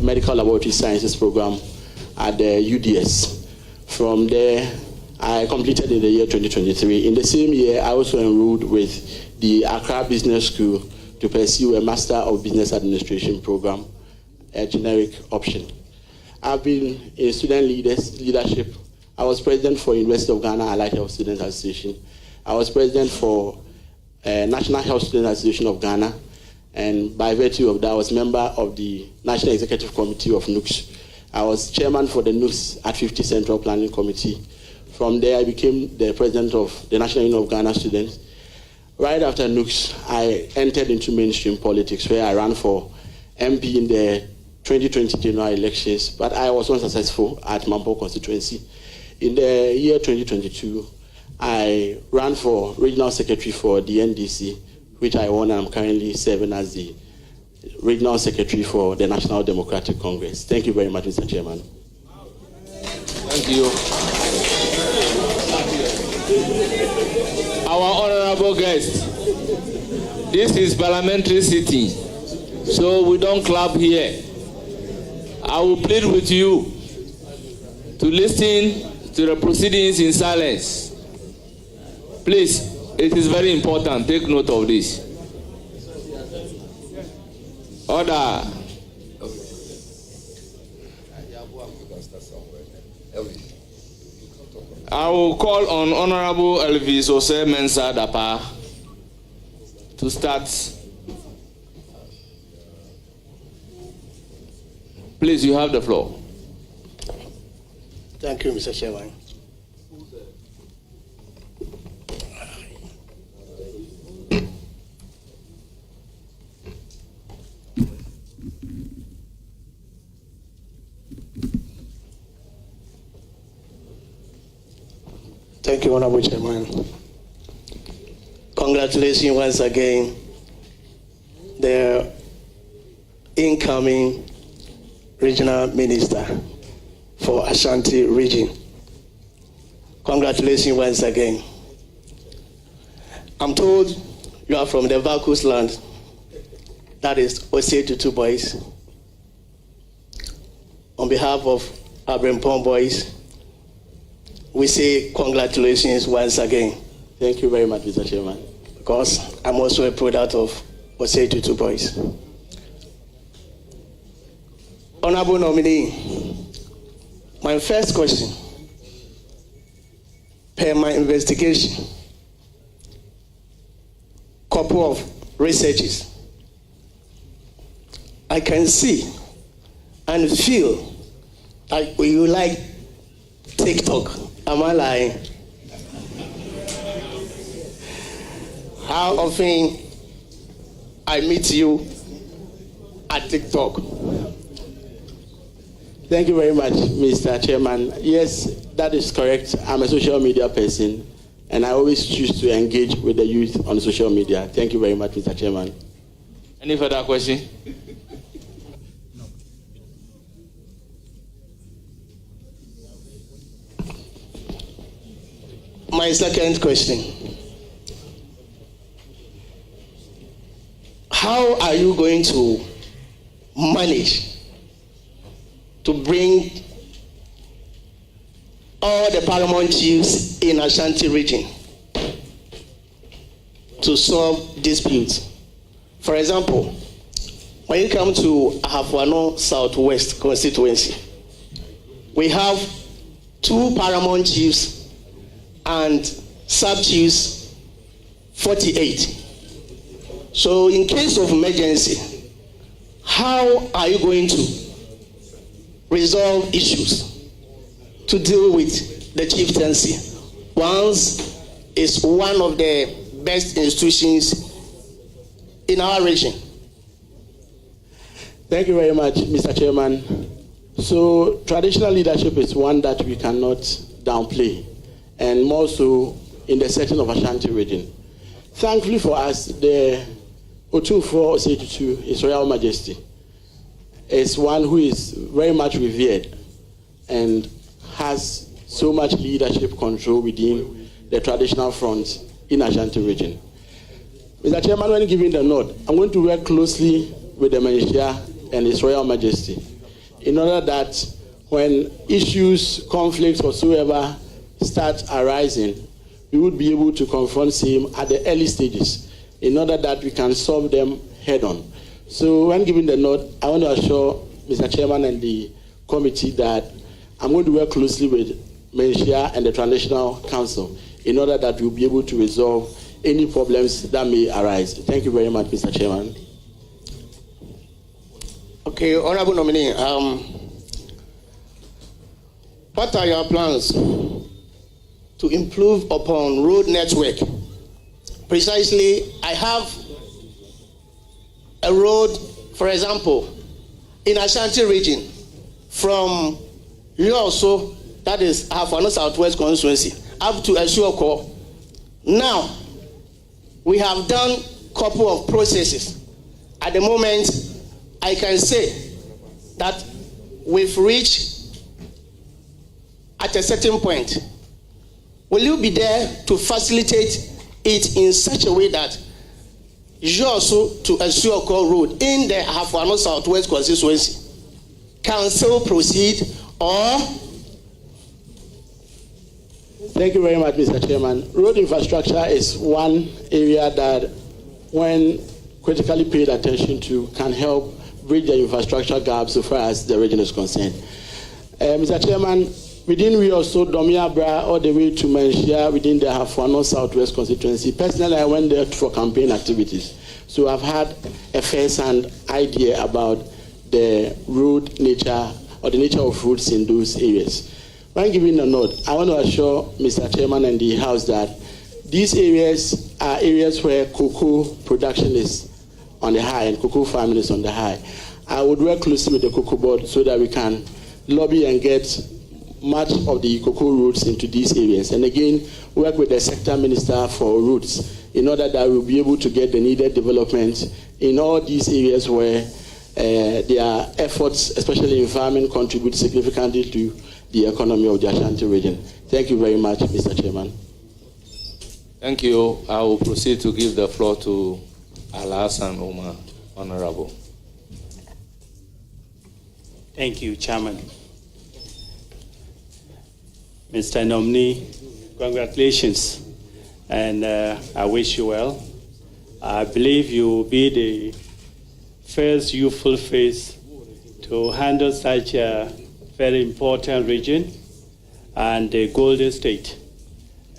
Medical Laboratory Sciences program at the UDS. From there, I completed in the year 2023. In the same year, I also enrolled with the Accra Business School to pursue a Master of Business Administration program, a generic option. I've been in student leadership. I was president for University of Ghana Allied Health Students Association. I was president for National Health Students Association of Ghana, and by virtue of that, I was member of the National Executive Committee of NUCS. I was chairman for the NUCS at 50 Central Planning Committee. From there, I became the president of the National Union of Ghana Students. Right after NUCS, I entered into mainstream politics, where I ran for MP in the 2020 general elections, but I was unsuccessful at Mampo constituency. In the year 2022, I ran for regional secretary for the NDC, which I won, and I'm currently serving as the regional secretary for the National Democratic Congress. Thank you very much, Mr. Chairman. Thank you. Our honorable guest, this is parliamentary sitting, so we don't clap here. I will plead with you to listen to the proceedings in silence. Please, it is very important. Take note of this. Order. I will call on Honorable Elvis Ose Mensah Dapa to start. Please, you have the floor. Thank you, Mr. Chairman. Thank you, Honorable Chairman. Congratulations once again, the incoming Regional Minister for Ashanti region. Congratulations once again. I'm told you are from the Vakus land, that is Osei Tutu boys. On behalf of Abrempong boys, we say congratulations once again. Thank you very much, Mr. Chairman. Because I'm also a product of Osei Tutu boys. Honorable nominee, my first question, per my investigation, couple of researches, I can see and feel that you like TikTok. Am I lying? How often I meet you at TikTok? Thank you very much, Mr. Chairman. Yes, that is correct. I'm a social media person, and I always choose to engage with the youth on social media. Thank you very much, Mr. Chairman. Any further question? My second question. How are you going to manage to bring all the paramount chiefs in Ashanti region to solve disputes? For example, when you come to Ahafwano Southwest constituency, we have 2 paramount chiefs and sub-chiefs 48. So in case of emergency, how are you going to resolve issues to deal with the chieftaincy once it's one of the best institutions in our region? Thank you very much, Mr. Chairman. So traditional leadership is one that we cannot downplay, and more so in the setting of Ashanti region. Thankfully for us, the Otufo Osei Tutu, His Royal Majesty, is one who is very much revered and has so much leadership control within the traditional front in Ashanti region. Mr. Chairman, when giving the nod, I'm going to work closely with the Minister and His Royal Majesty in order that when issues, conflicts whatsoever start arising, we would be able to confront him at the early stages in order that we can solve them head on. So when giving the nod, I want to assure Mr. Chairman and the committee that I'm going to work closely with Ministerial and the Transitional Council in order that we'll be able to resolve any problems that may arise. Thank you very much, Mr. Chairman. Okay, Honorable Nominee, what are your plans to improve upon road network? Precisely, I have a road, for example, in Ashanti region, from Yoso, that is Afano Southwest constituency, up to Amoakohene. Now, we have done a couple of processes. At the moment, I can say that we've reached at a certain point. Will you be there to facilitate it in such a way that Yoso to Amoakohene Road in the Afano Southwest constituency can still proceed, or? Thank you very much, Mr. Chairman. Road infrastructure is one area that, when critically paid attention to, can help bridge the infrastructure gap so far as the region is concerned. Mr. Chairman, within we also Domiabra all the way to Menshia within the Afano Southwest constituency. Personally, I went there for campaign activities. So I've had a first-hand idea about the road nature or the nature of roads in those areas. When giving a nod, I want to assure Mr. Chairman and the House that these areas are areas where cocoa production is on the high and cocoa farming is on the high. I would work closely with the cocoa board so that we can lobby and get much of the cocoa roads into these areas. And again, work with the sector minister for roads in order that we'll be able to get the needed development in all these areas where their efforts, especially in farming, contribute significantly to the economy of the Ashanti region. Thank you very much, Mr. Chairman. Thank you. I will proceed to give the floor to Al-Hassan Omar, Honorable. Thank you, Chairman. Mr. Nominee, congratulations, and I wish you well. I believe you will be the first youthful face to handle such a very important region and the Golden State.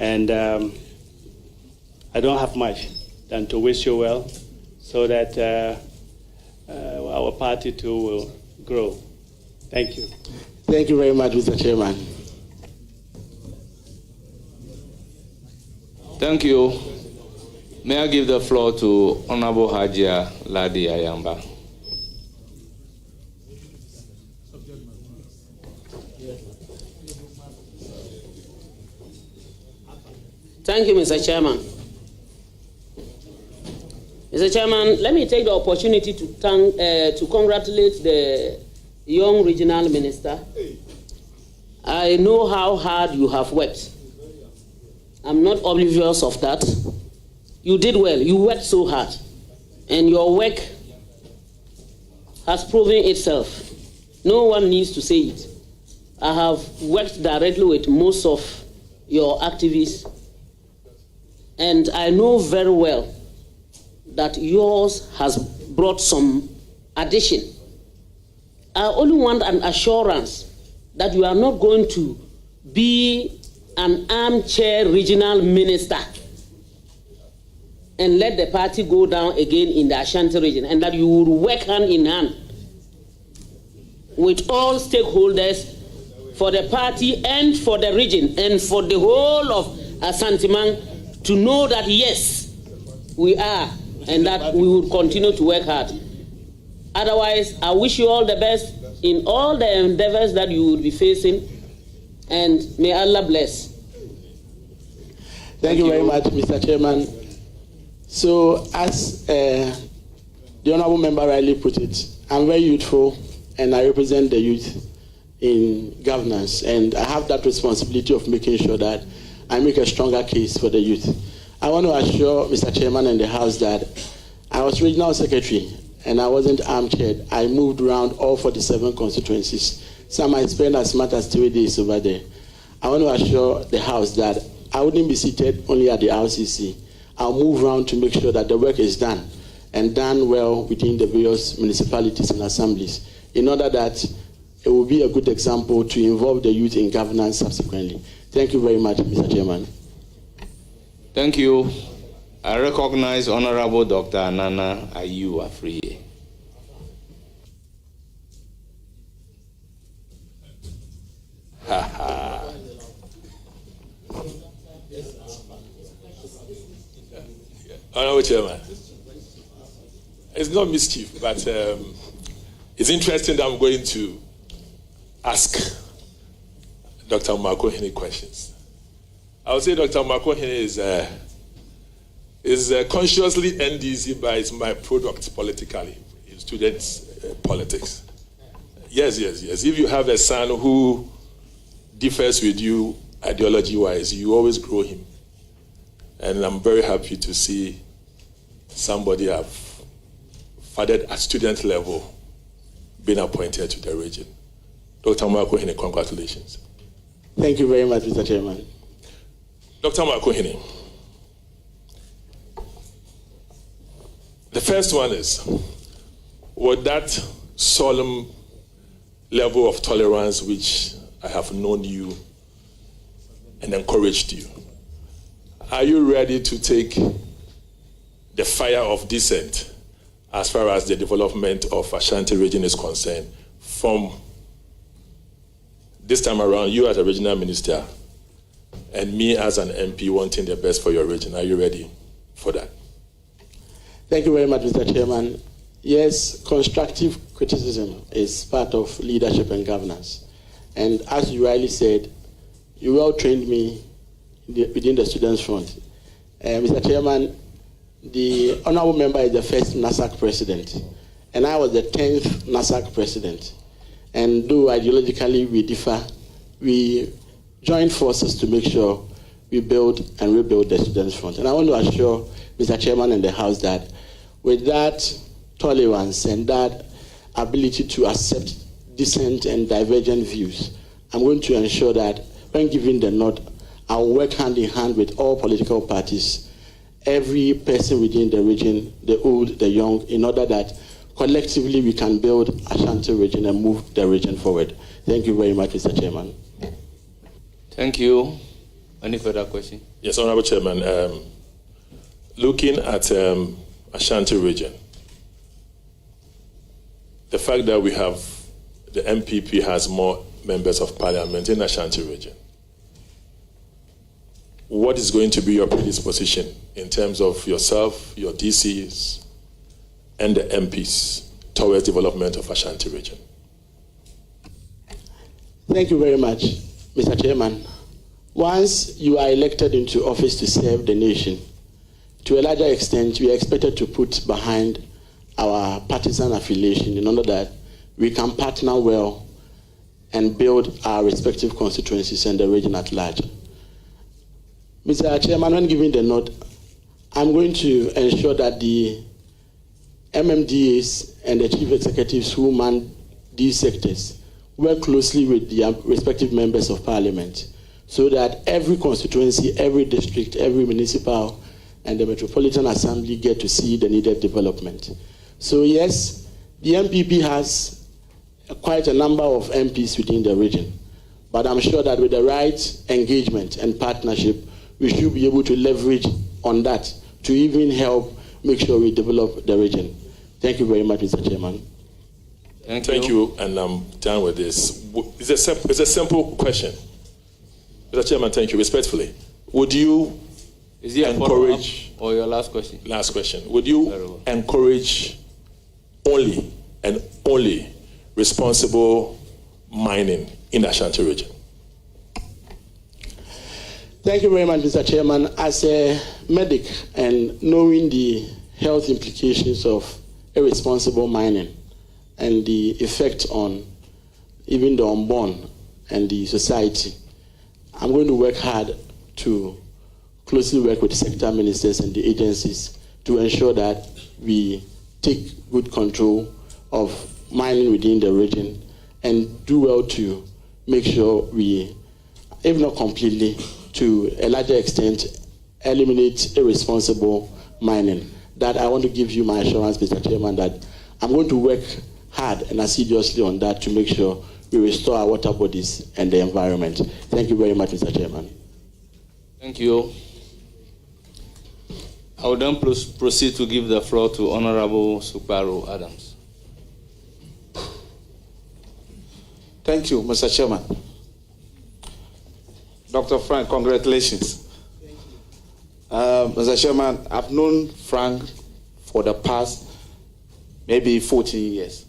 And I don't have much than to wish you well so that our party too will grow. Thank you. Thank you very much, Mr. Chairman. Thank you. May I give the floor to Honorable Hajia Ladi Ayamba. Thank you, Mr. Chairman. Mr. Chairman, let me take the opportunity to congratulate the young regional minister. I know how hard you have worked. I'm not oblivious of that. You did well. You worked so hard. And your work has proven itself. No one needs to say it. I have worked directly with most of your activists, and I know very well that yours has brought some addition. I only want an assurance that you are not going to be an armchair regional minister and let the party go down again in the Ashanti region, and that you will work hand in hand with all stakeholders for the party and for the region and for the whole of Ashanti to know that yes, we are, and that we will continue to work hard. Otherwise, I wish you all the best in all the endeavors that you will be facing, and may Allah bless. Thank you very much, Mr. Chairman. So, as the honorable member rightly put it, I'm very youthful and I represent the youth in governance, and I have that responsibility of making sure that I make a stronger case for the youth. I want to assure Mr. Chairman and the House that I was regional secretary and I wasn't armchaired. I moved around all 47 constituencies. Some I spent as much as 3 days over there. I want to assure the House that I wouldn't be seated only at the RCC. I'll move around to make sure that the work is done, and done well within the various municipalities and assemblies, in order that it will be a good example to involve the youth in governance subsequently. Thank you very much, Mr. Chairman. Thank you. I recognize Honorable Dr. Anana Ayu Afriye. Honorable Chairman, it's not mischief, but it's interesting that I'm going to ask Dr. Amoakohene questions. I would say Dr. Amoakohene is consciously NDC by my product politically in students' politics. Yes. If you have a son who differs with you ideology-wise, you always grow him. And I'm very happy to see somebody have fathered at student level being appointed to the region. Dr. Amoakohene, congratulations. Thank you very much, Mr. Chairman. Dr. Amoakohene, the first one is, with that solemn level of tolerance which I have known you and encouraged you, are you ready to take the fire of dissent as far as the development of Ashanti region is concerned from this time around, you as a regional minister and me as an MP wanting the best for your region? Are you ready for that? Thank you very much, Mr. Chairman. Yes, constructive criticism is part of leadership and governance. And as you rightly said, you well trained me within the Students' Front. Mr. Chairman, the honorable member is the first NASAC president, and I was the 10th NASAC president. And though ideologically we differ, we joined forces to make sure we build and rebuild the Students' Front. And I want to assure Mr. Chairman and the House that with that tolerance and that ability to accept dissent and divergent views, I'm going to ensure that when given the nod, I'll work hand in hand with all political parties, every person within the region, the old, the young, in order that collectively we can build Ashanti region and move the region forward. Thank you very much, Mr. Chairman. Thank you. Any further question? Yes, Honorable Chairman. Looking at Ashanti region, the fact that we have the MPP has more members of parliament in Ashanti region, what is going to be your predisposition in terms of yourself, your DCs, and the MPs towards development of Ashanti region? Thank you very much, Mr. Chairman. Once you are elected into office to serve the nation, to a larger extent, we are expected to put behind our partisan affiliation in order that we can partner well and build our respective constituencies and the region at large. Mr. Chairman, when giving the nod, I'm going to ensure that the MMDAs and the chief executives who man these sectors work closely with the respective members of parliament so that every constituency, every district, every municipal and the Metropolitan Assembly get to see the needed development. So yes, the MPP has quite a number of MPs within the region, but I'm sure that with the right engagement and partnership, we should be able to leverage on that to even help make sure we develop the region. Thank you very much, Mr. Chairman. Thank you, and I'm done with this. It's a simple question. Mr. Chairman, thank you, respectfully. Would you encourage, or your last question? Last question. Would you encourage only and only responsible mining in the Ashanti region? Thank you very much, Mr. Chairman. As a medic and knowing the health implications of irresponsible mining and the effect on even the unborn and the society, I'm going to work hard to closely work with sector ministers and the agencies to ensure that we take good control of mining within the region and do well to make sure we, if not completely, to a larger extent, eliminate irresponsible mining. That I want to give you my assurance, Mr. Chairman, that I'm going to work hard and assiduously on that to make sure we restore our water bodies and the environment. Thank you very much, Mr. Chairman. Thank you. I will then proceed to give the floor to Honorable Sukbaro Adams. Thank you, Mr. Chairman. Dr. Frank, congratulations. Mr. Chairman, I've known Frank for the past maybe 14 years.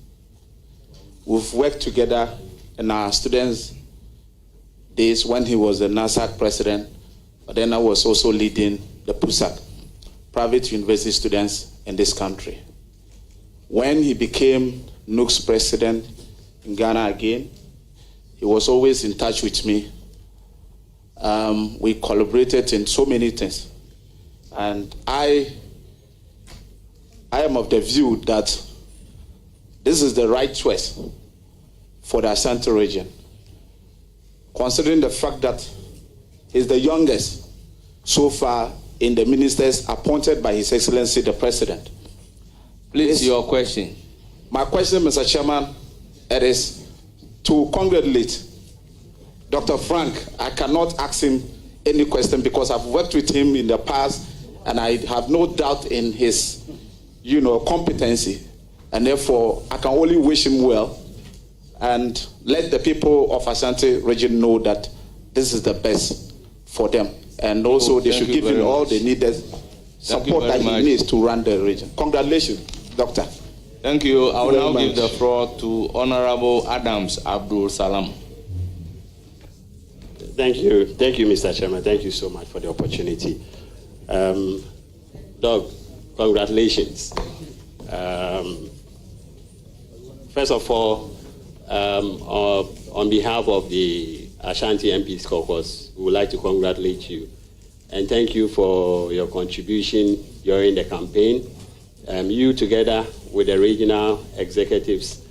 We've worked together in our students' days when he was the NASAC president, but then I was also leading the PUSAC, private university students in this country. When he became NUC's president in Ghana again, he was always in touch with me. We collaborated in so many things. And I am of the view that this is the right choice for the Ashanti region, considering the fact that he's the youngest so far in the ministers appointed by His Excellency the President. Please, your question. My question, Mr. Chairman, it is to congratulate Dr. Frank. I cannot ask him any question because I've worked with him in the past and I have no doubt in his, competency. And therefore, I can only wish him well and let the people of Ashanti region know that this is the best for them. And also, they should give him all the needed support that he needs to run the region. Congratulations, Doctor. Thank you. I will now give the floor to Honorable Adams Abdul Salam. Thank you, Mr. Chairman. Thank you so much for the opportunity. Doug, congratulations. First of all, on behalf of the Ashanti MPs Caucus, we would like to congratulate you and thank you for your contribution during the campaign. You, together with the regional executives,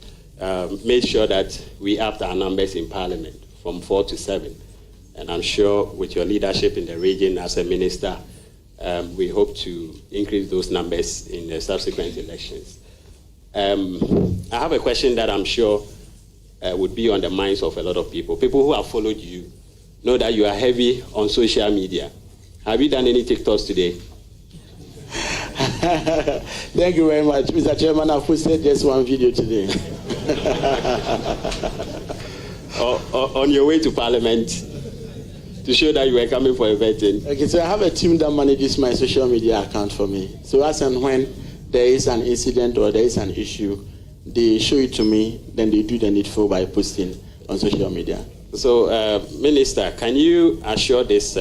made sure that we upped our numbers in Parliament from 4 to 7. And I'm sure with your leadership in the region as a minister, we hope to increase those numbers in the subsequent elections. I have a question that I'm sure would be on the minds of a lot of people. People who have followed you know that you are heavy on social media. Have you done any TikToks today? Thank you very much, Mr. Chairman. I've posted just one video today. On your way to Parliament to show that you were coming for a vetting. Okay, so I have a team that manages my social media account for me. So as and when there is an incident or there is an issue, they show it to me, then they do the needful by posting on social media. So, Minister, can you assure this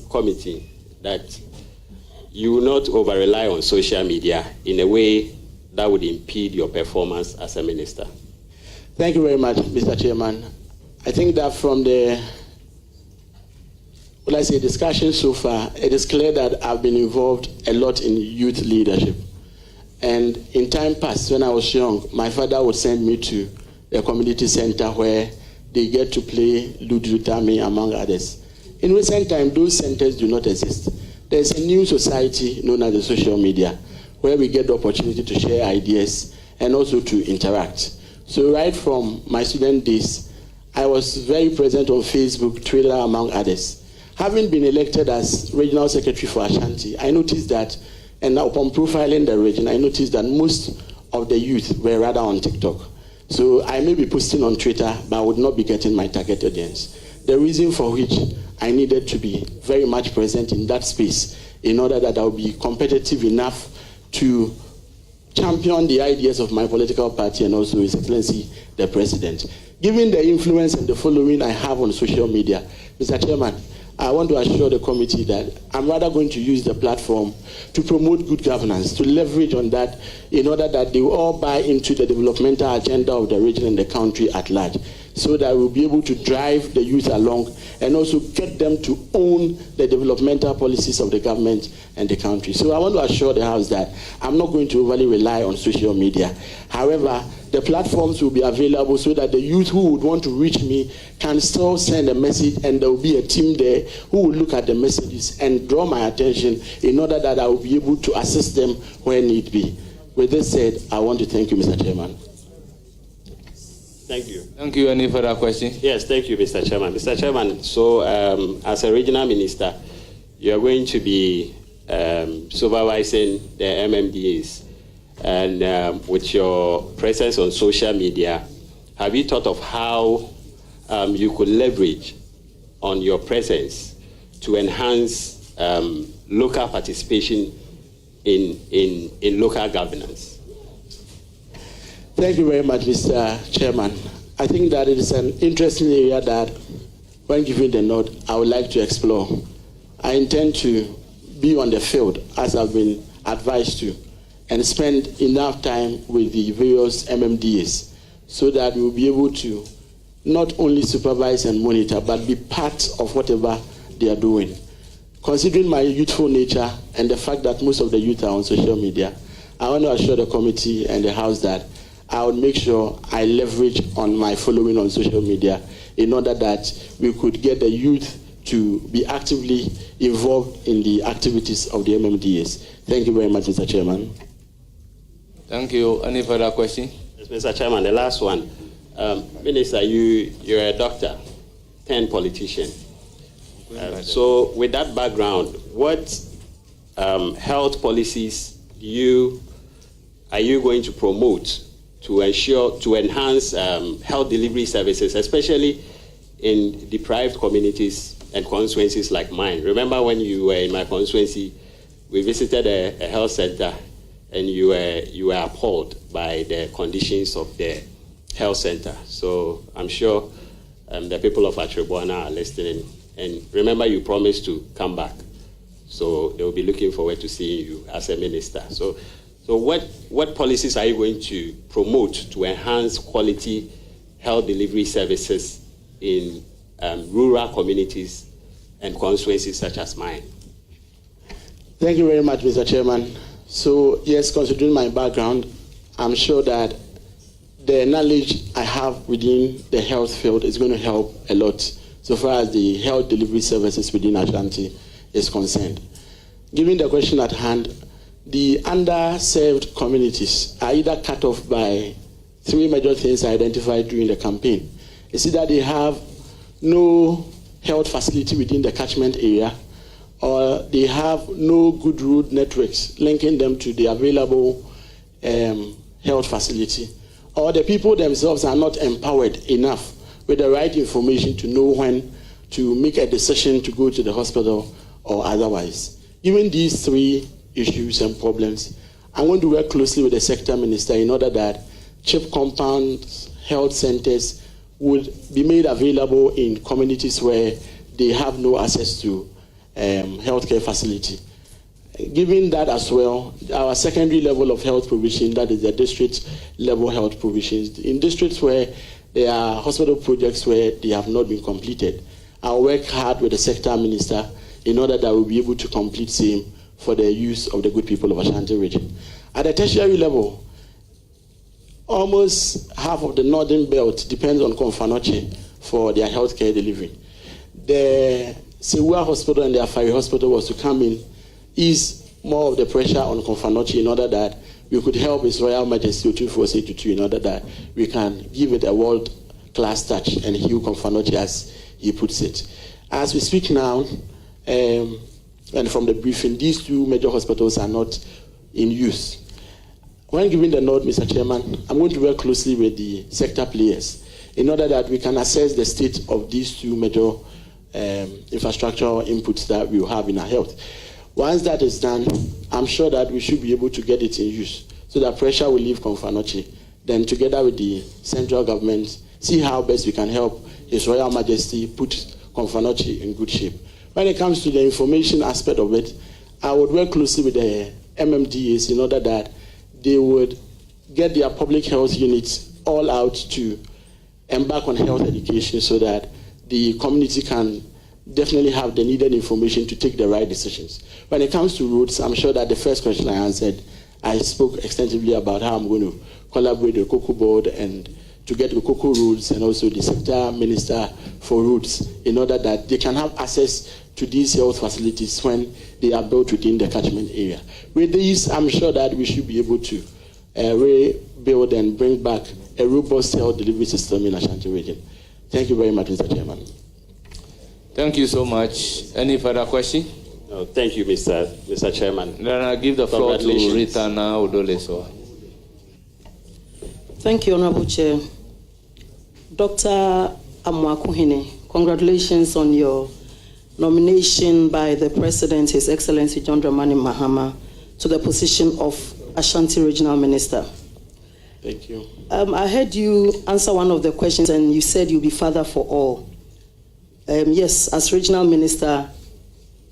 committee that you will not over-rely on social media in a way that would impede your performance as a minister? Thank you very much, Mr. Chairman. I think that from the discussion so far, it is clear that I've been involved a lot in youth leadership. And in time past, when I was young, my father would send me to a community center where they get to play Ludu Tami, among others. In recent time, those centers do not exist. There's a new society known as the social media, where we get the opportunity to share ideas and also to interact. So right from my student days, I was very present on Facebook, Twitter, among others. Having been elected as regional secretary for Ashanti, I noticed that, and upon profiling the region, I noticed that most of the youth were rather on TikTok. So I may be posting on Twitter, but I would not be getting my target audience. The reason for which I needed to be very much present in that space in order that I would be competitive enough to champion the ideas of my political party and also His Excellency the President. Given the influence and the following I have on social media, Mr. Chairman, I want to assure the committee that I'm rather going to use the platform to promote good governance, to leverage on that in order that they will all buy into the developmental agenda of the region and the country at large. so that we'll be able to drive the youth along and also get them to own the developmental policies of the government and the country. So I want to assure the House that I'm not going to overly rely on social media. However, the platforms will be available so that the youth who would want to reach me can still send a message, and there will be a team there who will look at the messages and draw my attention in order that I will be able to assist them where need be. With this said, I want to thank you, Mr. Chairman. Thank you. Thank you. Any further questions? Yes, thank you, Mr. Chairman. Mr. Chairman, so as a regional minister, you are going to be supervising the MMDAs. And with your presence on social media, have you thought of how you could leverage on your presence to enhance local participation in local governance? Thank you very much, Mr. Chairman. I think that it is an interesting area that, when given the nod, I would like to explore. I intend to be on the field, as I've been advised to, and spend enough time with the various MMDAs so that we'll be able to not only supervise and monitor, but be part of whatever they are doing. Considering my youthful nature and the fact that most of the youth are on social media, I want to assure the committee and the House that I would make sure I leverage on my following on social media in order that we could get the youth to be actively involved in the activities of the MMDAs. Thank you very much, Mr. Chairman. Thank you. Any further question? Yes, Mr. Chairman, the last one. Minister, you're a doctor, 10 politician. So with that background, what health policies are you going to promote to ensure, to enhance health delivery services, especially in deprived communities and constituencies like mine? Remember when you were in my constituency, we visited a health center and you were appalled by the conditions of the health center. So I'm sure the people of Atrebuana are listening. And remember, you promised to come back. So they will be looking forward to seeing you as a minister. So what policies are you going to promote to enhance quality health delivery services in rural communities and constituencies such as mine? Thank you very much, Mr. Chairman. So yes, considering my background, I'm sure that the knowledge I have within the health field is going to help a lot so far as the health delivery services within Ashanti is concerned. Given the question at hand, the underserved communities are either cut off by three major things identified during the campaign. It's either they have no health facility within the catchment area, or they have no good road networks linking them to the available health facility, or the people themselves are not empowered enough with the right information to know when to make a decision to go to the hospital or otherwise. Given these three issues and problems, I'm going to work closely with the sector minister in order that CHIP compounds, health centers would be made available in communities where they have no access to healthcare facility. Given that as well, our secondary level of health provision, that is the district level health provisions, in districts where there are hospital projects where they have not been completed, I'll work hard with the sector minister in order that we'll be able to complete same for the use of the good people of Ashanti region. At the tertiary level, almost half of the northern belt depends on Konfanoche for their healthcare delivery. The Sewa Hospital and the Afari Hospital was to come in, ease more of the pressure on Konfanoche in order that we could help His Royal Majesty Otunfuo in order that we can give it a world-class touch and heal Konfanoche as he puts it. As we speak now, and from the briefing, these two major hospitals are not in use. When giving the nod, Mr. Chairman, I'm going to work closely with the sector players in order that we can assess the state of these two major infrastructural inputs that we will have in our health. Once that is done, I'm sure that we should be able to get it in use so that pressure will leave Konfanoche. Then together with the central government, see how best we can help His Royal Majesty put Konfanoche in good shape. When it comes to the information aspect of it, I would work closely with the MMDAs in order that they would get their public health units all out to embark on health education so that the community can definitely have the needed information to take the right decisions. When it comes to roads, I'm sure that the first question I answered, I spoke extensively about how I'm going to collaborate with the Cocoa Board and to get the Cocoa roads and also the sector minister for roads in order that they can have access to these health facilities when they are built within the catchment area. With these, I'm sure that we should be able to rebuild and bring back a robust health delivery system in Ashanti region. Thank you very much, Mr. Chairman. Thank you so much. Any further question? No, thank you, Mr. Chairman. Then I give the floor to Rita now, Odoleso. Thank you, Honorable Chair. Dr. Amoakohene, congratulations on your nomination by the President, His Excellency John Dramani Mahama, to the position of Ashanti Regional Minister. Thank you. I heard you answer one of the questions and you said you'll be father for all. Yes, as Regional Minister,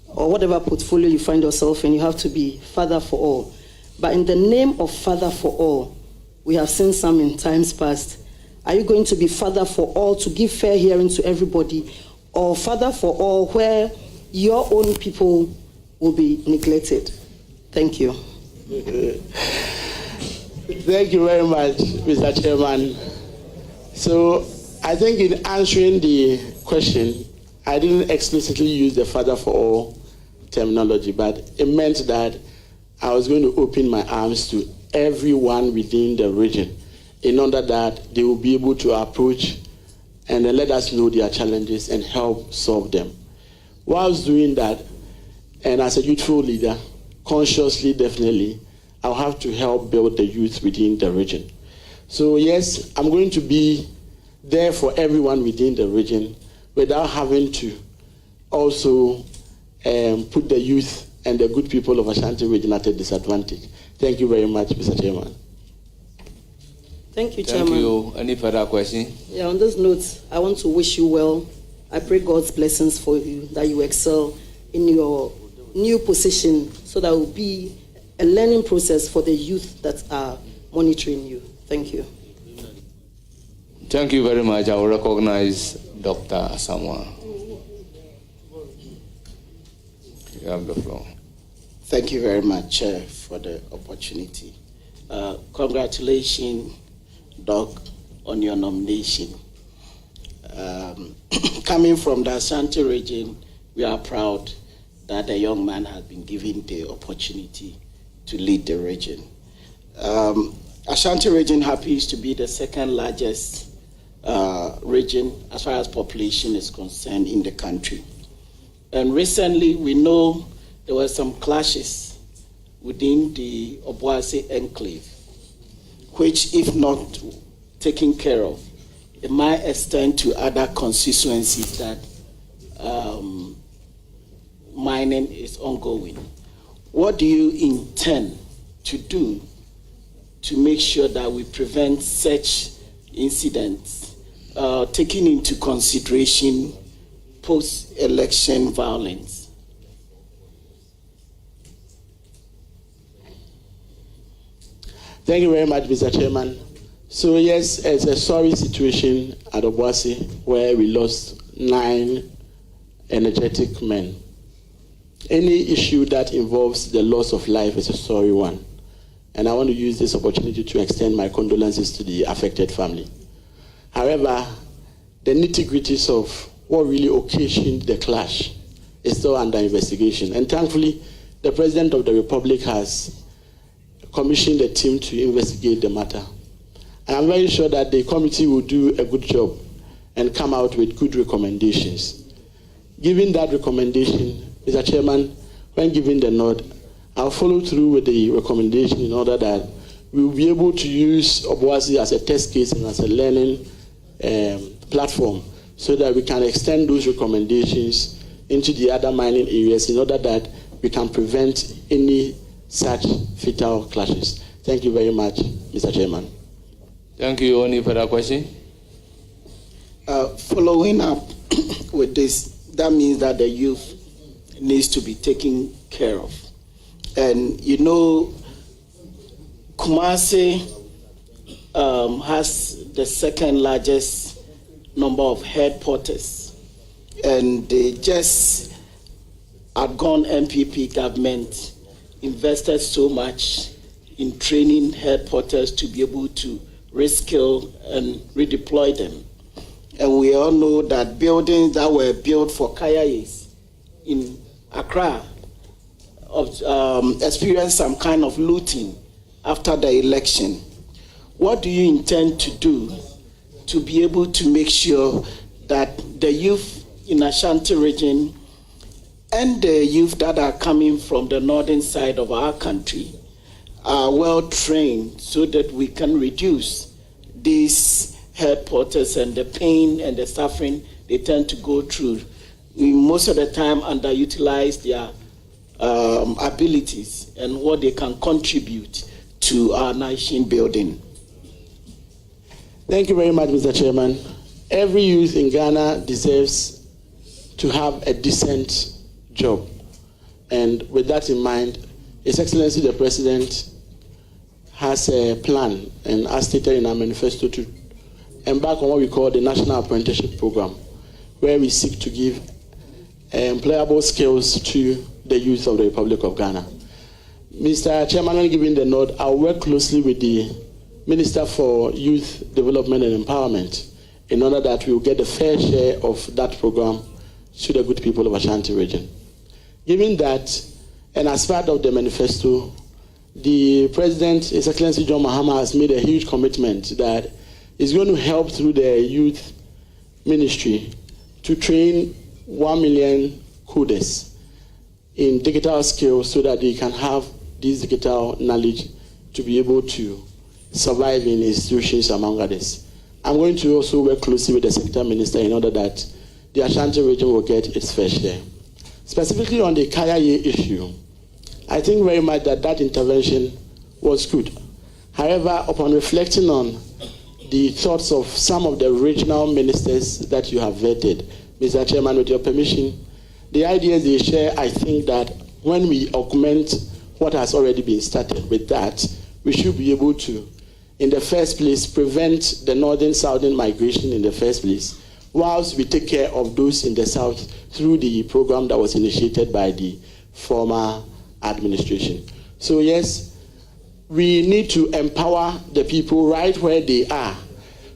or whatever portfolio you find yourself in, you have to be father for all. But in the name of father for all, we have seen some in times past. Are you going to be father for all to give fair hearing to everybody, or father for all where your own people will be neglected? Thank you. Thank you very much, Mr. Chairman. So I think in answering the question, I didn't explicitly use the father for all terminology, but it meant that I was going to open my arms to everyone within the region in order that they will be able to approach and then let us know their challenges and help solve them. Whilst doing that, and as a youthful leader, consciously, definitely, I'll have to help build the youth within the region. So yes, I'm going to be there for everyone within the region without having to also put the youth and the good people of Ashanti region at a disadvantage. Thank you very much, Mr. Chairman. Thank you, Chairman. Thank you. Any further question? Yeah, on this note, I want to wish you well. I pray God's blessings for you, that you excel in your new position, so that will be a learning process for the youth that are monitoring you. Thank you. Thank you very much. I will recognize Dr. Asamoah. You have the floor. Thank you very much for the opportunity. Congratulations, Doc, on your nomination. Coming from the Ashanti region, we are proud that the young man has been given the opportunity to lead the region. Ashanti region happens to be the second largest region as far as population is concerned in the country. And recently we know there were some clashes within the Obuasi enclave, which if not taken care of, it might extend to other constituencies that mining is ongoing. What do you intend to do to make sure that we prevent such incidents, taking into consideration post-election violence? Thank you very much, Mr. Chairman. So yes, it's a sorry situation at Obuasi where we lost 9 energetic men. Any issue that involves the loss of life is a sorry one. And I want to use this opportunity to extend my condolences to the affected family. However, the nitty-gritties of what really occasioned the clash is still under investigation. And thankfully, the President of the Republic has commissioned a team to investigate the matter. And I'm very sure that the committee will do a good job and come out with good recommendations. Given that recommendation, Mr. Chairman, when given the nod, I'll follow through with the recommendation in order that we will be able to use Obuasi as a test case and as a learning platform so that we can extend those recommendations into the other mining areas in order that we can prevent any such fatal clashes. Thank you very much, Mr. Chairman. Thank you. Any further question? Following up with this, that means that the youth needs to be taken care of. And you know, Kumasi has the second largest number of head porters. And they just outgone MPP government invested so much in training head porters to be able to reskill and redeploy them. And we all know that buildings that were built for Kayayes in Accra experienced some kind of looting after the election. What do you intend to do to be able to make sure that the youth in Ashanti region and the youth that are coming from the northern side of our country are well trained so that we can reduce these head porters and the pain and the suffering they tend to go through? We most of the time underutilize their abilities and what they can contribute to our nation building. Thank you very much, Mr. Chairman. Every youth in Ghana deserves to have a decent job. And with that in mind, His Excellency the President has a plan, and as stated in our manifesto, to embark on what we call the National Apprenticeship Program, where we seek to give employable skills to the youth of the Republic of Ghana. Mr. Chairman, when giving the nod, I'll work closely with the Minister for Youth Development and Empowerment in order that we will get a fair share of that program to the good people of Ashanti region. Given that, and as part of the manifesto, the President, His Excellency John Mahama, has made a huge commitment that he's going to help through the Youth Ministry to train 1 million coders in digital skills so that they can have this digital knowledge to be able to survive in institutions, among others. I'm going to also work closely with the Secretary Minister in order that the Ashanti region will get its fair share. Specifically on the Kayaye issue, I think very much that that intervention was good. However, upon reflecting on the thoughts of some of the regional ministers that you have vetted, Mr. Chairman, with your permission, the ideas they share, I think that when we augment what has already been started with that, we should be able to, in the first place, prevent the northern-southern migration in the first place, whilst we take care of those in the south through the program that was initiated by the former administration. So yes, we need to empower the people right where they are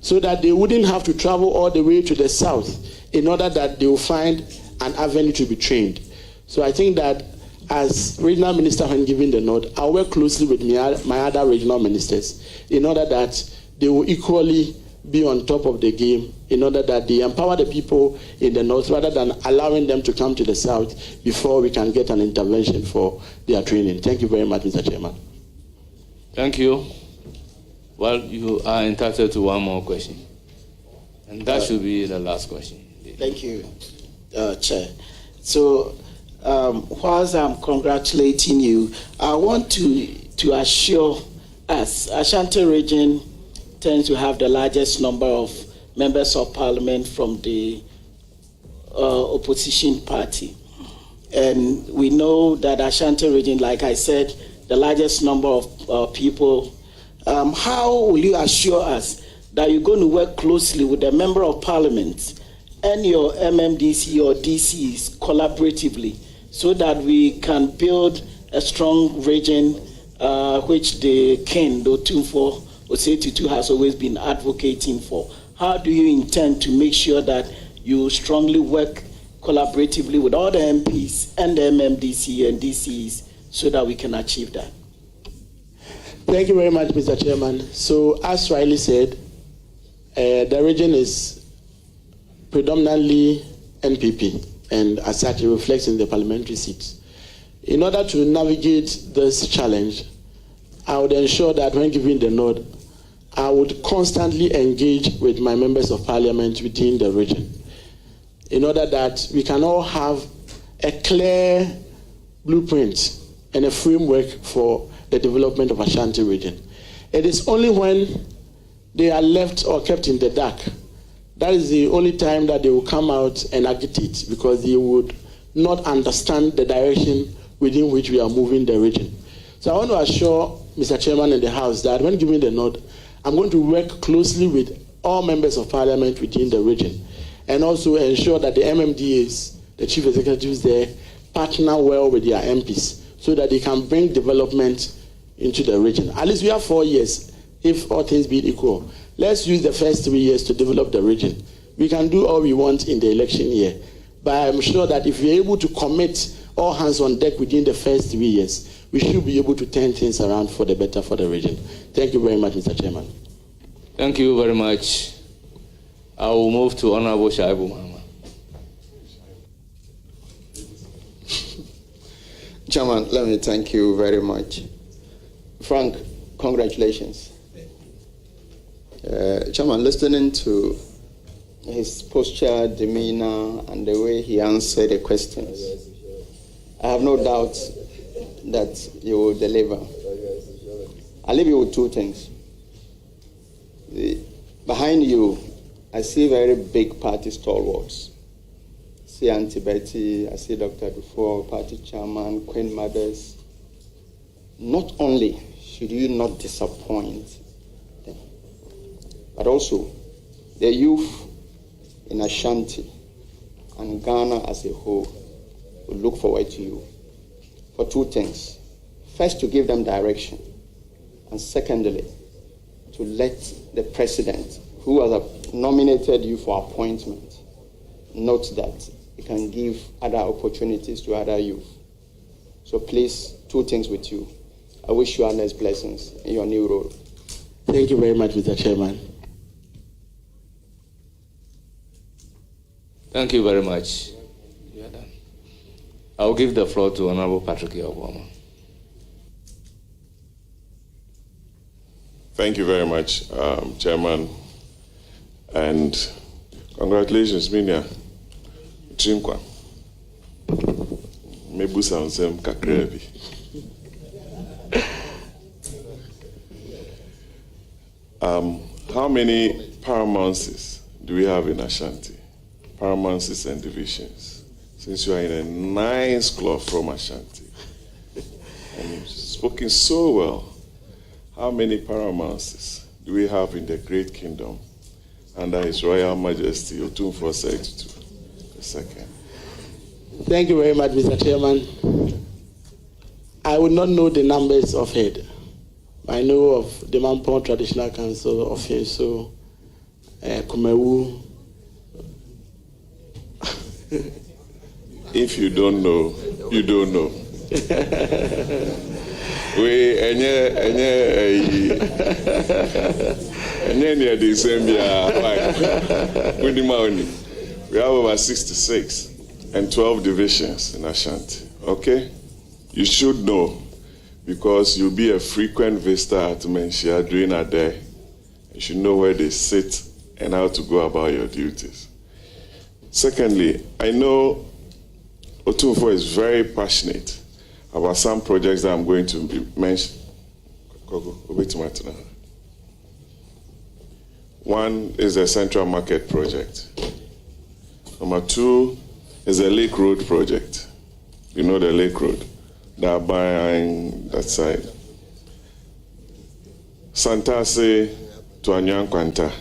so that they wouldn't have to travel all the way to the south in order that they will find an avenue to be trained. So I think that as regional minister, when giving the nod, I'll work closely with my other regional ministers in order that they will equally be on top of the game, in order that they empower the people in the north rather than allowing them to come to the south before we can get an intervention for their training. Thank you very much, Mr. Chairman. Thank you. Well, you are entitled to one more question. And that should be the last question. Thank you, Chair. So, whilst I'm congratulating you, I want to assure us, Ashanti region tends to have the largest number of members of parliament from the opposition party. And we know that Ashanti region, like I said, the largest number of people. How will you assure us that you're going to work closely with the member of parliament and your MMDC or DCs collaboratively so that we can build a strong region which the King, the Otumfo, Osei has always been advocating for? How do you intend to make sure that you strongly work collaboratively with all the MPs and the MMDC and DCs so that we can achieve that? Thank you very much, Mr. Chairman. So, as Riley said, the region is predominantly NPP, and as such, it reflects in the parliamentary seats. In order to navigate this challenge, I would ensure that when giving the nod, I would constantly engage with my members of parliament within the region, in order that we can all have a clear blueprint and a framework for the development of Ashanti region. It is only when they are left or kept in the dark, that is the only time that they will come out and agitate, because they would not understand the direction within which we are moving the region. So I want to assure Mr. Chairman and the House that when giving the nod, I'm going to work closely with all members of parliament within the region, and also ensure that the MMDAs, the chief executives there, partner well with their MPs so that they can bring development into the region. At least we have 4 years, if all things be equal. Let's use the first 3 years to develop the region. We can do all we want in the election year, but I'm sure that if we're able to commit all hands on deck within the first 3 years, we should be able to turn things around for the better for the region. Thank you very much, Mr. Chairman. Thank you very much. I will move to Honorable Shaibu Mahama. Chairman, let me thank you very much. Frank, congratulations. Chairman, listening to his posture, demeanor, and the way he answered the questions, I have no doubt that you will deliver. I'll leave you with two things. Behind you, I see very big party stalwarts. I see Auntie Betty, I see Dr. Dufour, party chairman, Queen Mothers. Not only should you not disappoint them, but also the youth in Ashanti and Ghana as a whole will look forward to you for two things. First, to give them direction, and secondly, to let the president, who has nominated you for appointment, note that he can give other opportunities to other youth. So please, two things with you. I wish you Allah's blessings in your new role. Thank you very much, Mr. Chairman. Thank you very much. I will give the floor to Honorable Patrick Obama. Thank you very much, Chairman, and congratulations, Minia. Chinkwa. Mebusa unsem kakrebi. How many paramounces do we have in Ashanti? Paramounces and divisions. Since you are in a nice club from Ashanti, and you've spoken so well, how many paramounces do we have in the great kingdom under His Royal Majesty Otumfuo II? Thank you very much, Mr. Chairman. I would not know the numbers of head. I know of the Mampong Traditional Council of Henso, Kumewu. If you don't know, you don't know. We have over 66 and 12 divisions in Ashanti. Okay? You should know, because you'll be a frequent visitor at Menshia during a day. You should know where they sit and how to go about your duties. Secondly, I know Otumfuo is very passionate about some projects that I'm going to mention. One is the Central Market project. Number two is the Lake Road project. You know the Lake Road, that buying that side. Santase to Anyankwanta,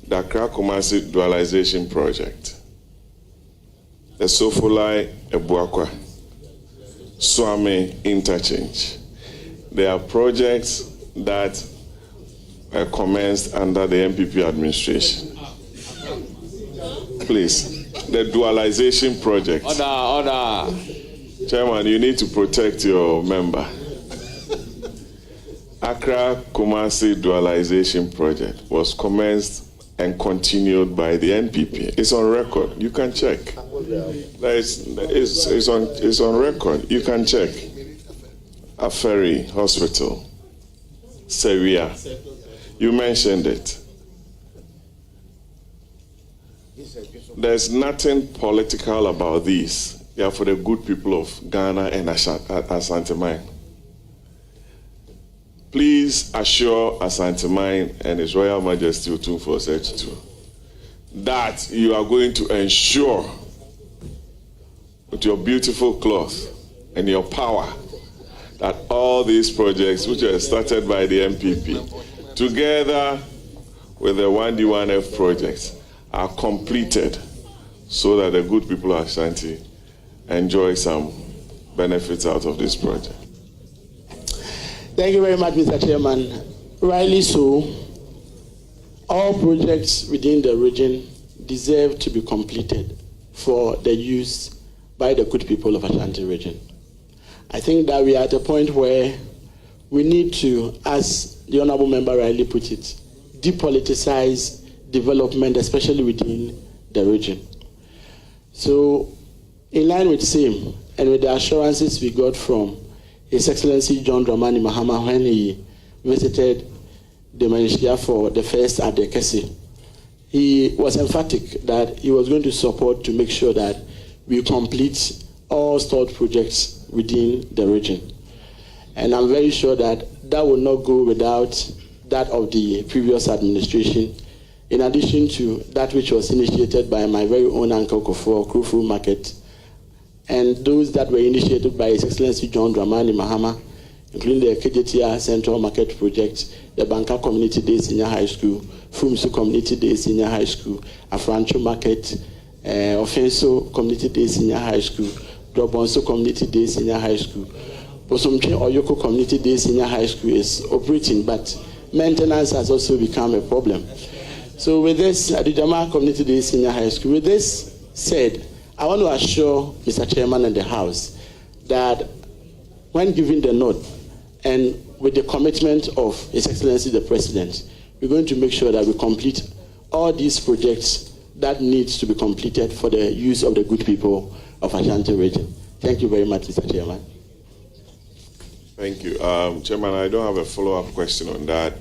the Accra Kumasi dualization project. The Sofolai Ebuakwa, Swami interchange. They are projects that commenced under the MPP administration. Please, the dualization project. Order. Chairman, you need to protect your member. Accra Kumasi dualization project was commenced and continued by the NPP. It's on record. You can check. It's on record. You can check. Aferi Hospital, Sevilla. You mentioned it. There's nothing political about these. They are for the good people of Ghana and Ashanti Mine. Please assure Ashanti Mine and His Royal Majesty Otumfuo II that you are going to ensure with your beautiful cloth and your power that all these projects which were started by the MPP, together with the 1D1F projects are completed so that the good people of Ashanti enjoy some benefits out of this project? Thank you very much, Mr. Chairman. Rightly so, all projects within the region deserve to be completed for the use by the good people of Ashanti region. I think that we are at a point where we need to, as the Honourable Member rightly put it, depoliticize development, especially within the region. So, in line with same, and with the assurances we got from His Excellency John Dramani Mahama when he visited the Ministerial for the first at the Kese, he was emphatic that he was going to support to make sure that we complete all stalled projects within the region. And I'm very sure that that will not go without that of the previous administration, in addition to that which was initiated by my very own uncle Kofor, Krufu Market, and those that were initiated by His Excellency John Dramani Mahama, including the KJTR Central Market Project, the Banka Community Day Senior High School, Fumsu Community Day Senior High School, Afrancho Market, Offenso Community Day Senior High School, Drobonso Community Day Senior High School. Bosomche Oyoko Community Day Senior High School is operating, but maintenance has also become a problem. So with this, Adijama Community Day Senior High School, with this said, I want to assure Mr. Chairman and the House that when giving the nod and with the commitment of His Excellency the President, we're going to make sure that we complete all these projects that needs to be completed for the use of the good people of Ashanti region. Thank you very much, Mr. Chairman. Thank you. Chairman, I don't have a follow-up question on that.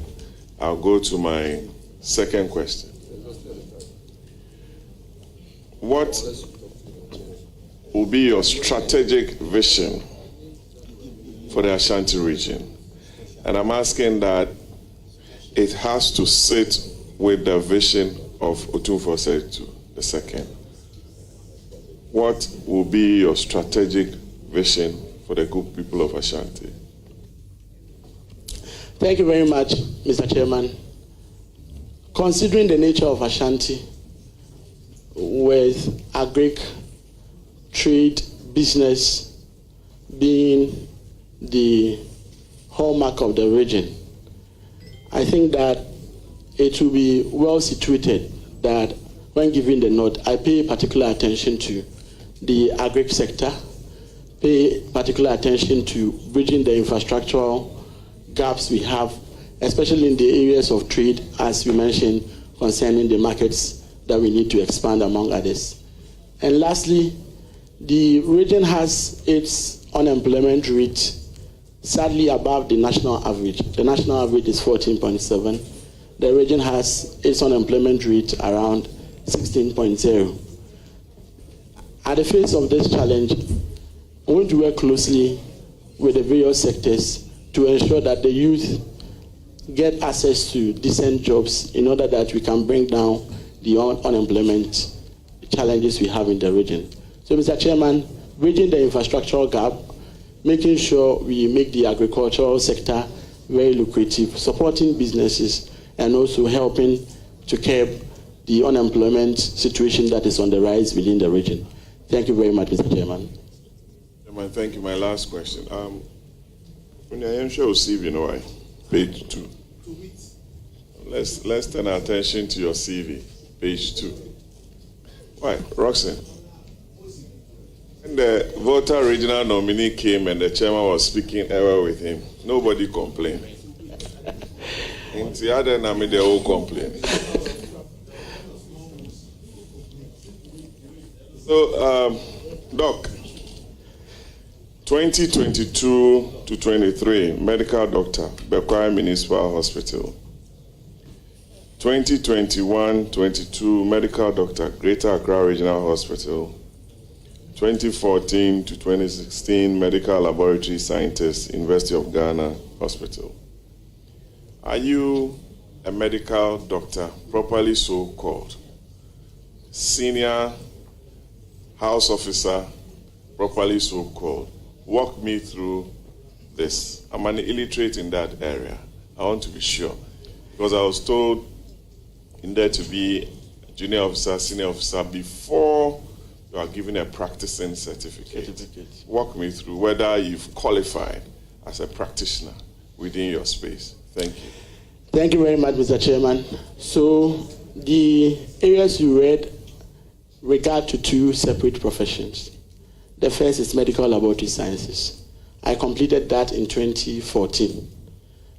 I'll go to my second question. What will be your strategic vision for the Ashanti region? And I'm asking that it has to sit with the vision of Otumfuo Osei II. What will be your strategic vision for the good people of Ashanti? Thank you very much, Mr. Chairman. Considering the nature of Ashanti, with agric, trade, business being the hallmark of the region, I think that it will be well situated that when giving the nod, I pay particular attention to the agric sector, pay particular attention to bridging the infrastructural gaps we have, especially in the areas of trade, as we mentioned, concerning the markets that we need to expand, among others. And lastly, the region has its unemployment rate sadly above the national average. The national average is 14.7. The region has its unemployment rate around 16.0. At the face of this challenge, we want to work closely with the various sectors to ensure that the youth get access to decent jobs in order that we can bring down the unemployment challenges we have in the region. So, Mr. Chairman, bridging the infrastructural gap, making sure we make the agricultural sector very lucrative, supporting businesses, and also helping to curb the unemployment situation that is on the rise within the region. Thank you very much, Mr. Chairman. Chairman, thank you. My last question. When I am sure CV, page 2. Let's turn our attention to your CV, page 2. Why, Roxanne? When the voter regional nominee came and the chairman was speaking ever with him, nobody complained. In the other name, they all complain. So, Doc, 2022 to 23, medical doctor, Bekwai Municipal Hospital. 2021-22, medical doctor, Greater Accra Regional Hospital. 2014 to 2016, medical laboratory scientist, University of Ghana Hospital. Are you a medical doctor, properly so called? Senior house officer, properly so called? Walk me through this. I'm an illiterate in that area. I want to be sure. Because I was told in there to be junior officer, senior officer before you are given a practicing certificate. Walk me through whether you've qualified as a practitioner within your space. Thank you. Thank you very much, Mr. Chairman. So the areas you read regard to two separate professions. The first is medical laboratory sciences. I completed that in 2014,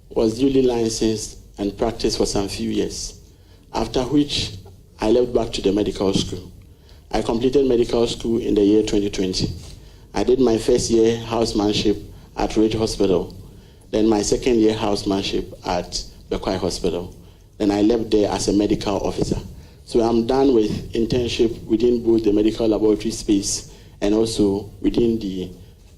was duly licensed and practiced for some few years, after which I left back to the medical school. I completed medical school in the year 2020. I did my first year housemanship at Ridge Hospital, then my second year housemanship at Bekwai Hospital. Then I left there as a medical officer. So I'm done with internship within both the medical laboratory space and also within the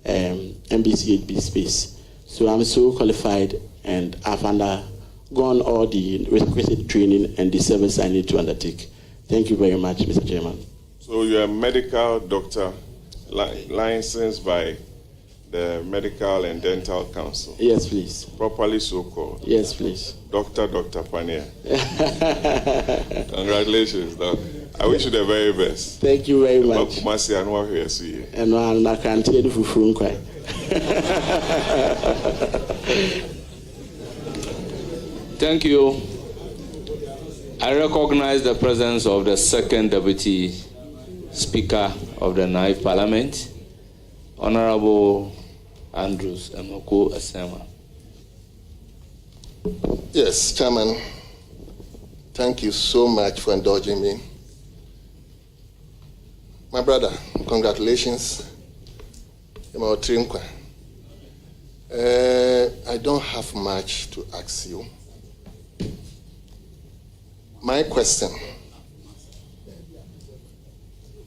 MBCHB space. So I'm so qualified and I've undergone all the requisite training and the service I need to undertake. Thank you very much, Mr. Chairman. So you're a medical doctor licensed by the Medical and Dental Council? Yes, please. Properly so called? Yes, please. Dr. Pania. Congratulations, Doc. I wish you the very best. Thank you very much. And I can't hear the fufu cry. Thank you. I recognize the presence of the second Deputy Speaker of the Naif Parliament, Honorable Andrews Amoakohene. Yes, Chairman, thank you so much for indulging me. My brother, congratulations. I don't have much to ask you. My question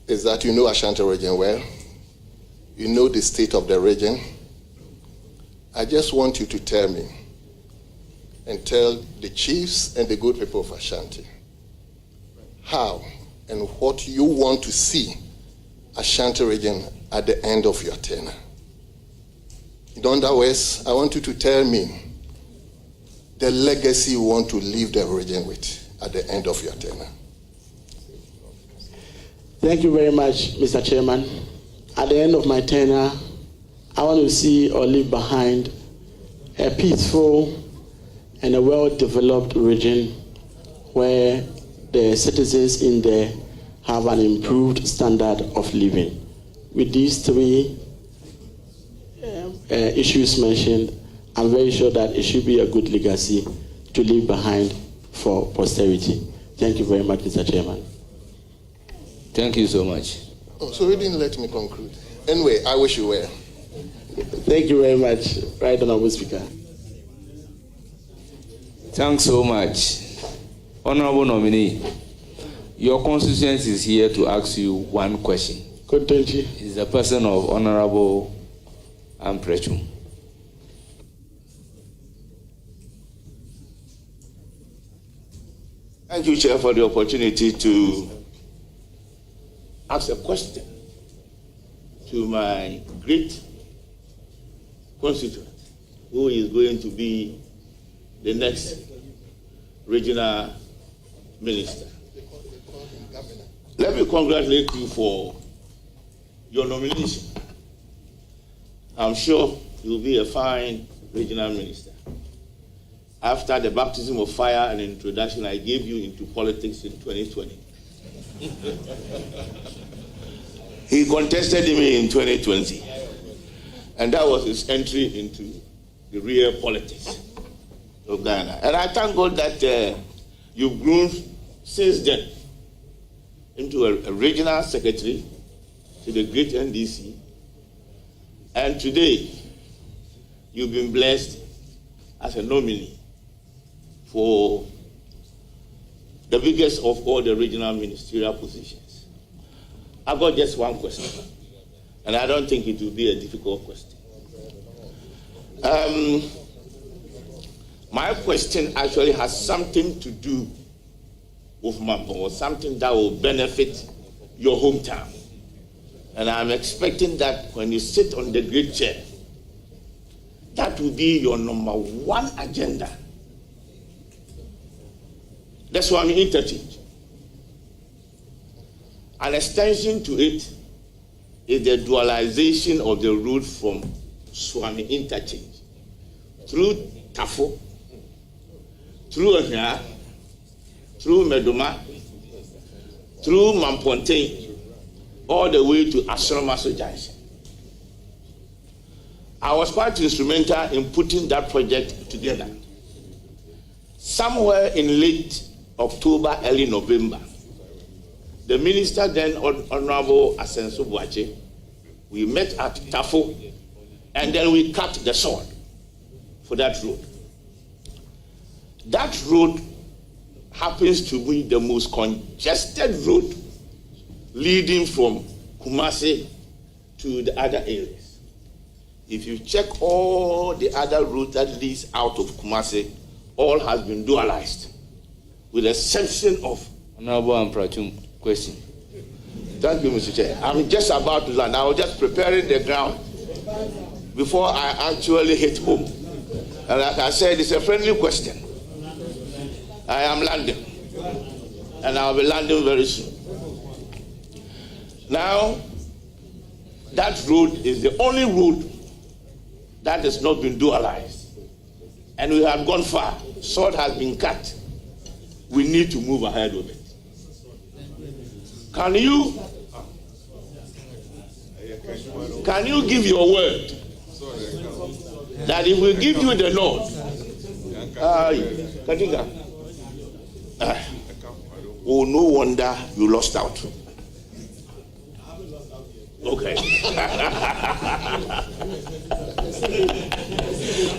is that you know Ashanti region well. You know the state of the region. I just want you to tell me and tell the chiefs and the good people of Ashanti how and what you want to see Ashanti region at the end of your tenure. In other words, I want you to tell me the legacy you want to leave the region with at the end of your tenure. Thank you very much, Mr. Chairman. At the end of my tenure, I want to see or leave behind a peaceful and a well-developed region where the citizens in there have an improved standard of living. With these three issues mentioned, I'm very sure that it should be a good legacy to leave behind for posterity. Thank you very much, Mr. Chairman. Thank you so much. Oh, so you didn't let me conclude. Anyway, I wish you well. Thank you very much, Right Honorable Speaker. Thanks so much. Honorable nominee, your constituency is here to ask you one question. It's the person of Honorable Amprechum. Thank you, Chair, for the opportunity to ask a question to my great constituent, who is going to be the next regional minister. Let me congratulate you for your nomination. I'm sure you'll be a fine regional minister. After the baptism of fire and introduction I gave you into politics in 2020. He contested me in 2020. And that was his entry into the real politics of Ghana. And I thank God that you've grown since then into a regional secretary to the great NDC. And today, you've been blessed as a nominee for the biggest of all the regional ministerial positions. I've got just one question, and I don't think it will be a difficult question. My question actually has something to do with Mampo, or something that will benefit your hometown. And I'm expecting that when you sit on the great chair, that will be your number one agenda the Swami interchange. An extension to it is the dualization of the route from Swami interchange through Tafo, through Ohia, through Meduma, through Mampontein, all the way to Asromaso Junction. I was quite instrumental in putting that project together. Somewhere in late October, early November, the minister then, Honorable Asenso Boache, we met at Tafo, and then we cut the sword for that road. That road happens to be the most congested road leading from Kumasi to the other areas. If you check all the other routes that leads out of Kumasi, all has been dualized, with the exception of Honorable Amprachum, question. Thank you, Mr. Chair. I'm just about to land. I was just preparing the ground before I actually hit home. And like I said, it's a friendly question. I am landing, and I'll be landing very soon. Now, that road is the only road that has not been dualized. And we have gone far. Sword has been cut. We need to move ahead with it. Can you give your word that if we give you the Lord, oh, no wonder you lost out. Okay.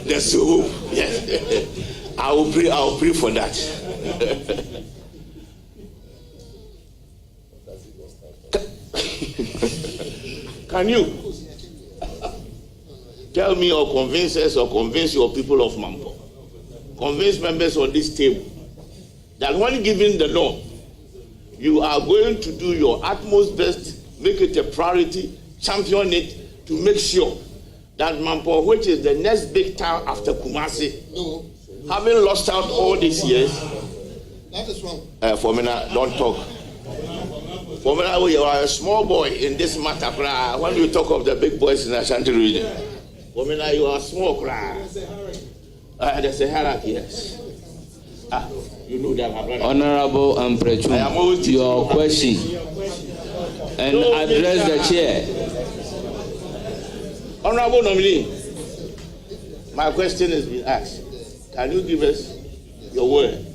That's so. Yes. I will pray for that. Can you tell me or convince us or convince your people of Mampo, convince members on this table that when given the law, you are going to do your utmost best, make it a priority, champion it to make sure that Mampo, which is the next big town after Kumasi, having lost out all these years, that is wrong. Formina, don't talk. Formina, you are a small boy in this matter. When you talk of the big boys in the Ashanti region, Formina, you are small. There's a hierarchy, yes. You know that, Honorable Amprechum, your question and address the chair. Honorable nominee, my question has been asked. Can you give us your word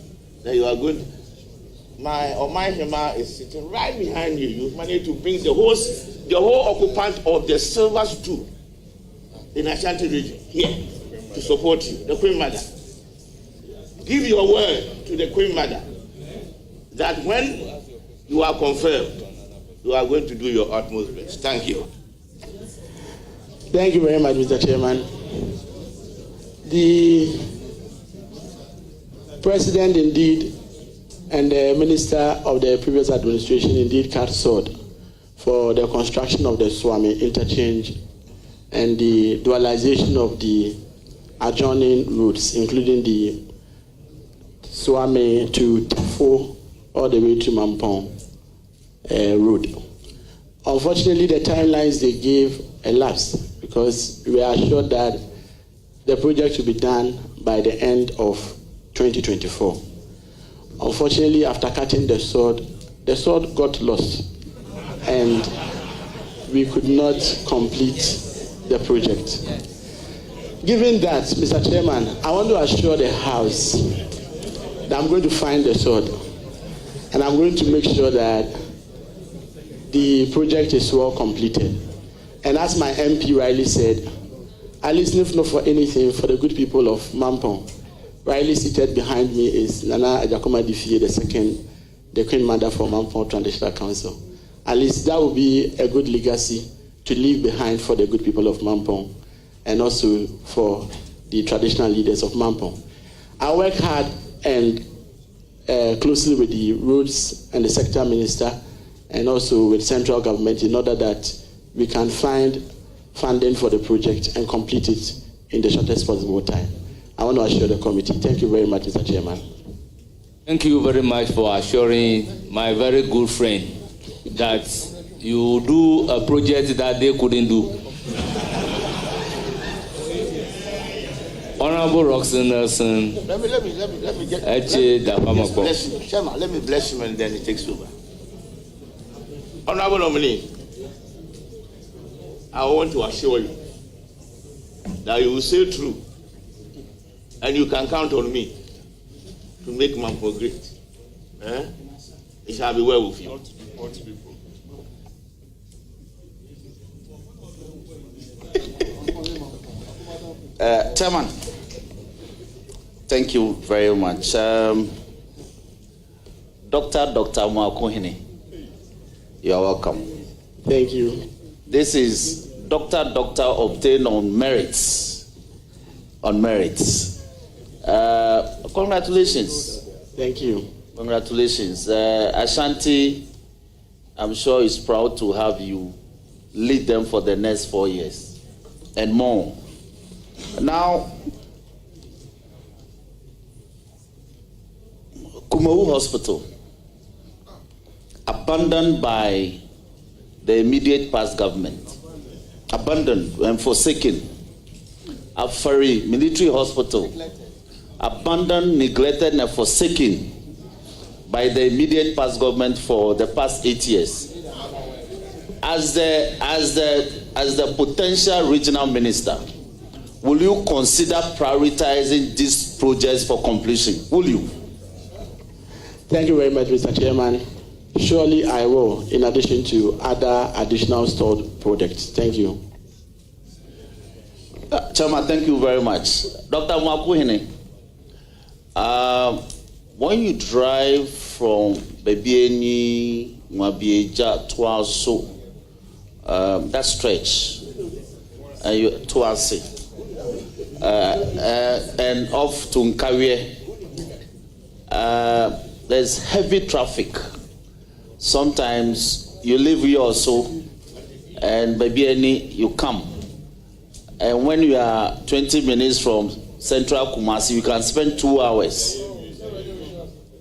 that you are going to? My Hema is sitting right behind you. You've managed to bring the whole occupant of the silver stool in Ashanti region here to support you, the Queen Mother. Give your word to the Queen Mother that when you are confirmed, you are going to do your utmost best. Thank you. Thank you very much, Mr. Chairman. The President indeed and the Minister of the previous administration indeed cut sword for the construction of the Swami interchange and the dualization of the adjoining routes, including the Swami to Tafo all the way to Mampong road. Unfortunately, the timelines they gave elapsed because we are assured that the project will be done by the end of 2024. Unfortunately, after cutting the sword got lost and we could not complete the project. Given that, Mr. Chairman, I want to assure the House that I'm going to find the sword and I'm going to make sure that the project is well completed. And as my MP rightly said, at least if not for anything, for the good people of Mampong, rightly seated behind me is Nana Ajakoma Difie II, the Queen Mother for Mampong Traditional Council. At least that will be a good legacy to leave behind for the good people of Mampong and also for the traditional leaders of Mampong. I work hard and closely with the roads and the sector minister and also with central government in order that we can find funding for the project and complete it in the shortest possible time. I want to assure the committee. Thank you very much, Mr. Chairman. Thank you very much for assuring my very good friend that you do a project that they couldn't do. Honorable Roxanne Nelson. Let me get. Let me bless him and then he takes over. Honorable nominee, I want to assure you that you will say true, and you can count on me to make Mampo great. It shall be well with you. Chairman, thank you very much. Dr. Amoakohene, you are welcome. Thank you. This is Doctor obtained on merits. Congratulations. Thank you. Congratulations. Ashanti, I'm sure is proud to have you lead them for the next 4 years and more. Now, Kumawu Hospital, abandoned by the immediate past government, abandoned and forsaken. Afari Military Hospital, abandoned, neglected, and forsaken by the immediate past government for the past 8 years. As the potential regional minister, will you consider prioritizing these projects for completion? Will you? Thank you very much, Mr. Chairman. Surely I will, in addition to other additional stored projects. Thank you. Chairman, thank you very much. Dr. Amoakohene, when you drive from Bebieni, Mwabieja, Tuaso, that stretch, Tuase, and off to Nkawie, there's heavy traffic. Sometimes you leave here also, and Bebieni, you come. And when you are 20 minutes from Central Kumasi, you can spend 2 hours.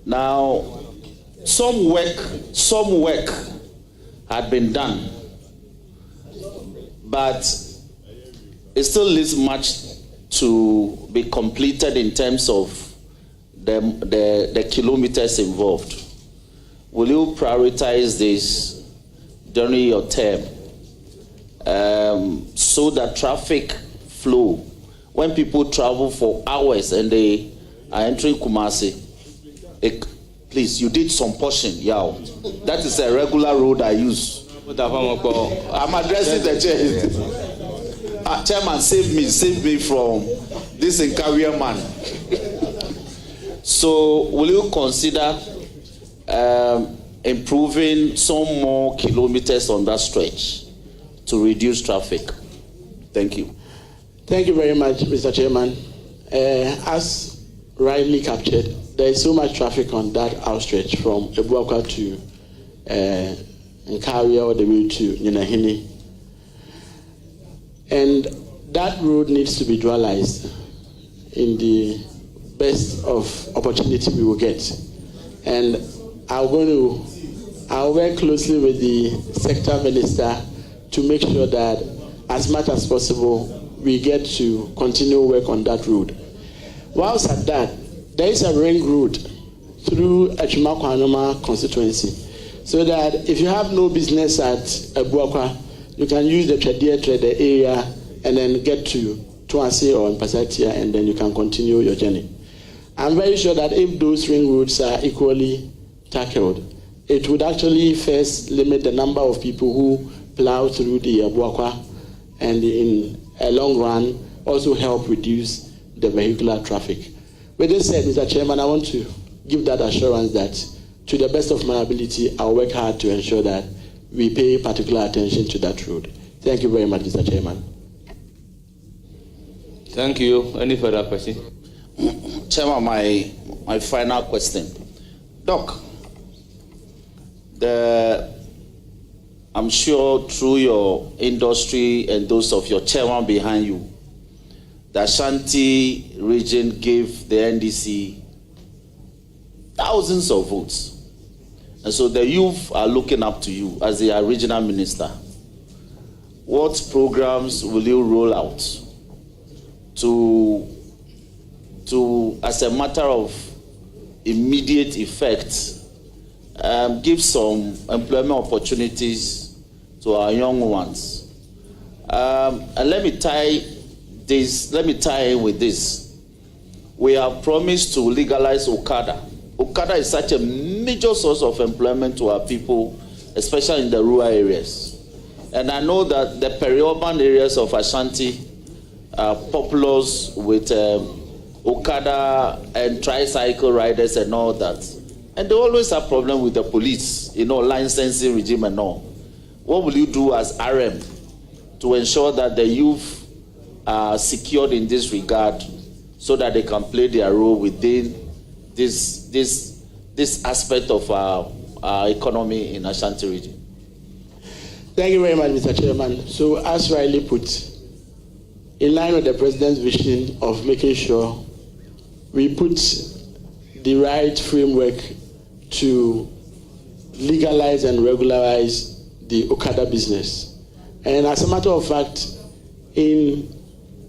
Now, some work had been done, but it still leaves much to be completed in terms of the kilometers involved. Will you prioritize this during your term? So that traffic flow, when people travel for hours and they are entering Kumasi, please, you did some portion, yeah. That is a regular road I use. I'm addressing the chair. Chairman, save me from this Nkawie man. So, will you consider improving some more kilometers on that stretch to reduce traffic? Thank you. Thank you very much, Mr. Chairman. As rightly captured, there is so much traffic on that outstretch from Abuakwa to Nkawie all the way to Nyinahini. And that road needs to be dualized in the best of opportunity we will get. And I'll work closely with the sector minister to make sure that as much as possible we get to continue work on that road. Whilst at that, there is a ring road through Amoakohene constituency, so that if you have no business at Abuakwa, you can use the Trader area and then get to Tuase or Mpasatia, and then you can continue your journey. I'm very sure that if those ring roads are equally tackled, it would actually first limit the number of people who plow through the Abuakwa, and in a long run also help reduce the vehicular traffic. With this said, Mr. Chairman, I want to give that assurance that to the best of my ability, I'll work hard to ensure that we pay particular attention to that road. Thank you very much, Mr. Chairman. Thank you. Any further question? Chairman, my final question. Doc, I'm sure through your industry and those of your chairman behind you, the Ashanti region gave the NDC thousands of votes. And so the youth are looking up to you as the regional minister. What programs will you roll out to as a matter of immediate effect, give some employment opportunities to our young ones? And let me tie in with this. We have promised to legalize Okada. Okada is such a major source of employment to our people, especially in the rural areas. And I know that the peri-urban areas of Ashanti are populous with Okada and tricycle riders and all that. And they always have problems with the police, licensing regime and all. What will you do as RM to ensure that the youth are secured in this regard so that they can play their role within this aspect of our economy in Ashanti region? Thank you very much, Mr. Chairman. So, as rightly put, in line with the President's vision of making sure we put the right framework to legalize and regularize the Okada business. And as a matter of fact, in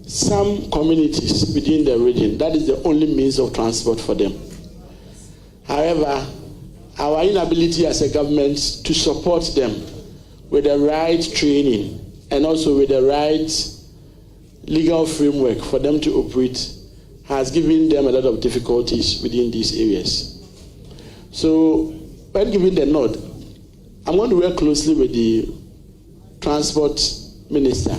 some communities within the region, that is the only means of transport for them. However, our inability as a government to support them with the right training and also with the right legal framework for them to operate has given them a lot of difficulties within these areas. So, when given the nod, I'm going to work closely with the Transport Minister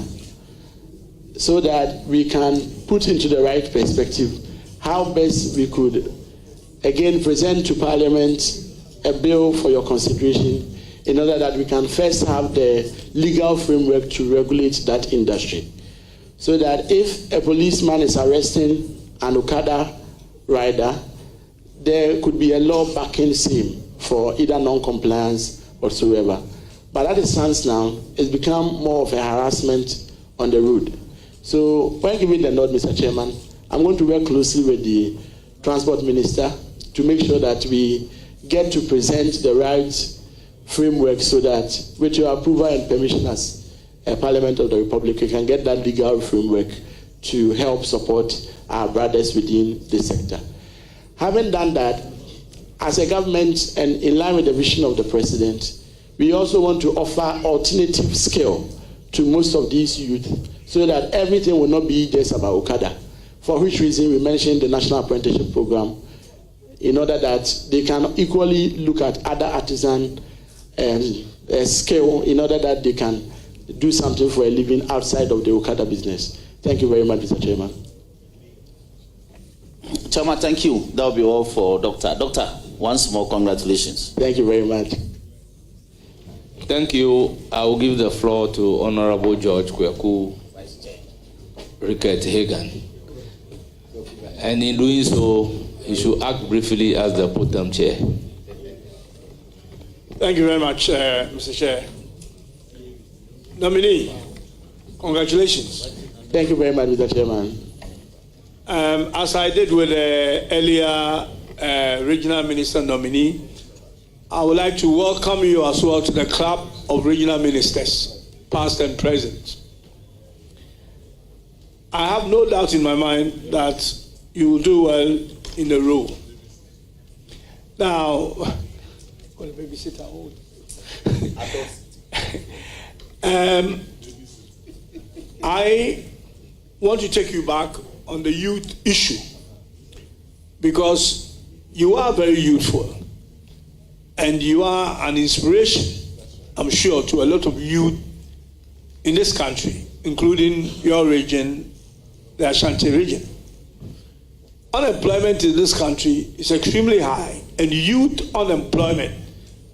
so that we can put into the right perspective how best we could again present to Parliament a bill for your consideration in order that we can first have the legal framework to regulate that industry. So that if a policeman is arresting an Okada rider, there could be a law backing same for either non-compliance whatsoever. But as it stands now, it's become more of a harassment on the road. So when giving the nod, Mr. Chairman, I'm going to work closely with the Transport Minister to make sure that we get to present the right framework so that with your approval and permission as a Parliament of the Republic, we can get that legal framework to help support our brothers within the sector. Having done that, as a government and in line with the vision of the President, we also want to offer alternative skill to most of these youth so that everything will not be just about Okada. For which reason we mentioned the National Apprenticeship Program in order that they can equally look at other artisan skill in order that they can do something for a living outside of the Okada business. Thank you very much, Mr. Chairman. Chairman, thank you. That will be all for Doctor. Doctor, once more, congratulations. Thank you very much. Thank you. I will give the floor to Honorable George Kweku Rickett Hagan. And in doing so, he should act briefly as the Putem Chair. Thank you very much, Mr. Chair. Nominee, congratulations. Thank you very much, Mr. Chairman. As I did with the earlier regional minister nominee, I would like to welcome you as well to the club of regional ministers, past and present. I have no doubt in my mind that you will do well in the role. Now, the babysitter old. I want to take you back on the youth issue because you are very youthful and you are an inspiration, I'm sure, to a lot of youth in this country, including your region, the Ashanti region. Unemployment in this country is extremely high, and youth unemployment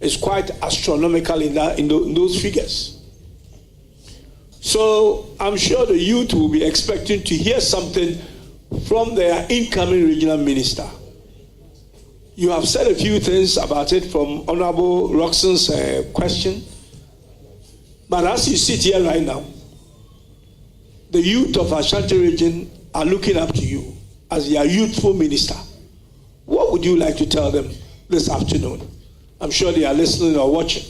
is quite astronomical in those figures. So I'm sure the youth will be expecting to hear something from their incoming regional minister. You have said a few things about it from Honorable Roxon's question. But as you sit here right now, the youth of Ashanti region are looking up to you as their youthful minister. What would you like to tell them this afternoon. I'm sure they are listening or watching.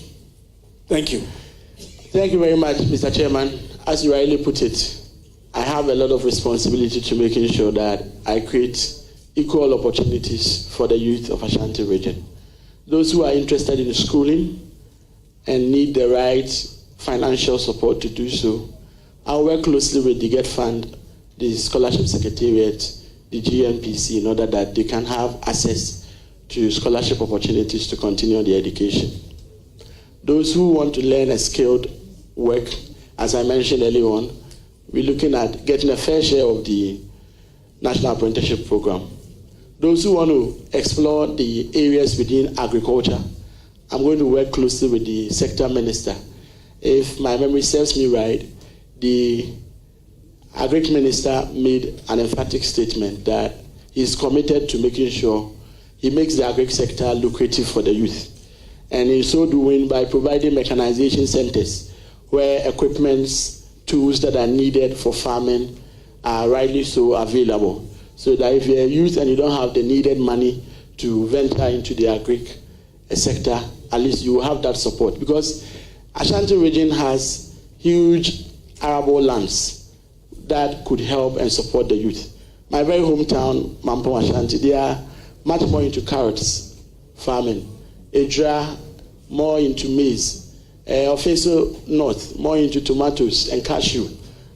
Thank you. Thank you very much, Mr. Chairman. As you rightly put it, I have a lot of responsibility to making sure that I create equal opportunities for the youth of Ashanti region. Those who are interested in schooling and need the right financial support to do so, I'll work closely with the GET Fund, the Scholarship Secretariat, the GNPC, in order that they can have access to scholarship opportunities to continue their education. Those who want to learn a skilled work, as I mentioned earlier on, we're looking at getting a fair share of the National Apprenticeship Program. Those who want to explore the areas within agriculture, I'm going to work closely with the sector minister. If my memory serves me right, the Agric Minister made an emphatic statement that he's committed to making sure he makes the agric sector lucrative for the youth. And in so doing, by providing mechanization centers where equipments, tools that are needed for farming are rightly so available. So that if you're a youth and you don't have the needed money to venture into the agric sector, at least you will have that support. Because Ashanti region has huge arable lands that could help and support the youth. My very hometown, Mampo Ashanti, they are much more into carrots farming. Edra, more into maize. Ofeso North, more into tomatoes and cashew,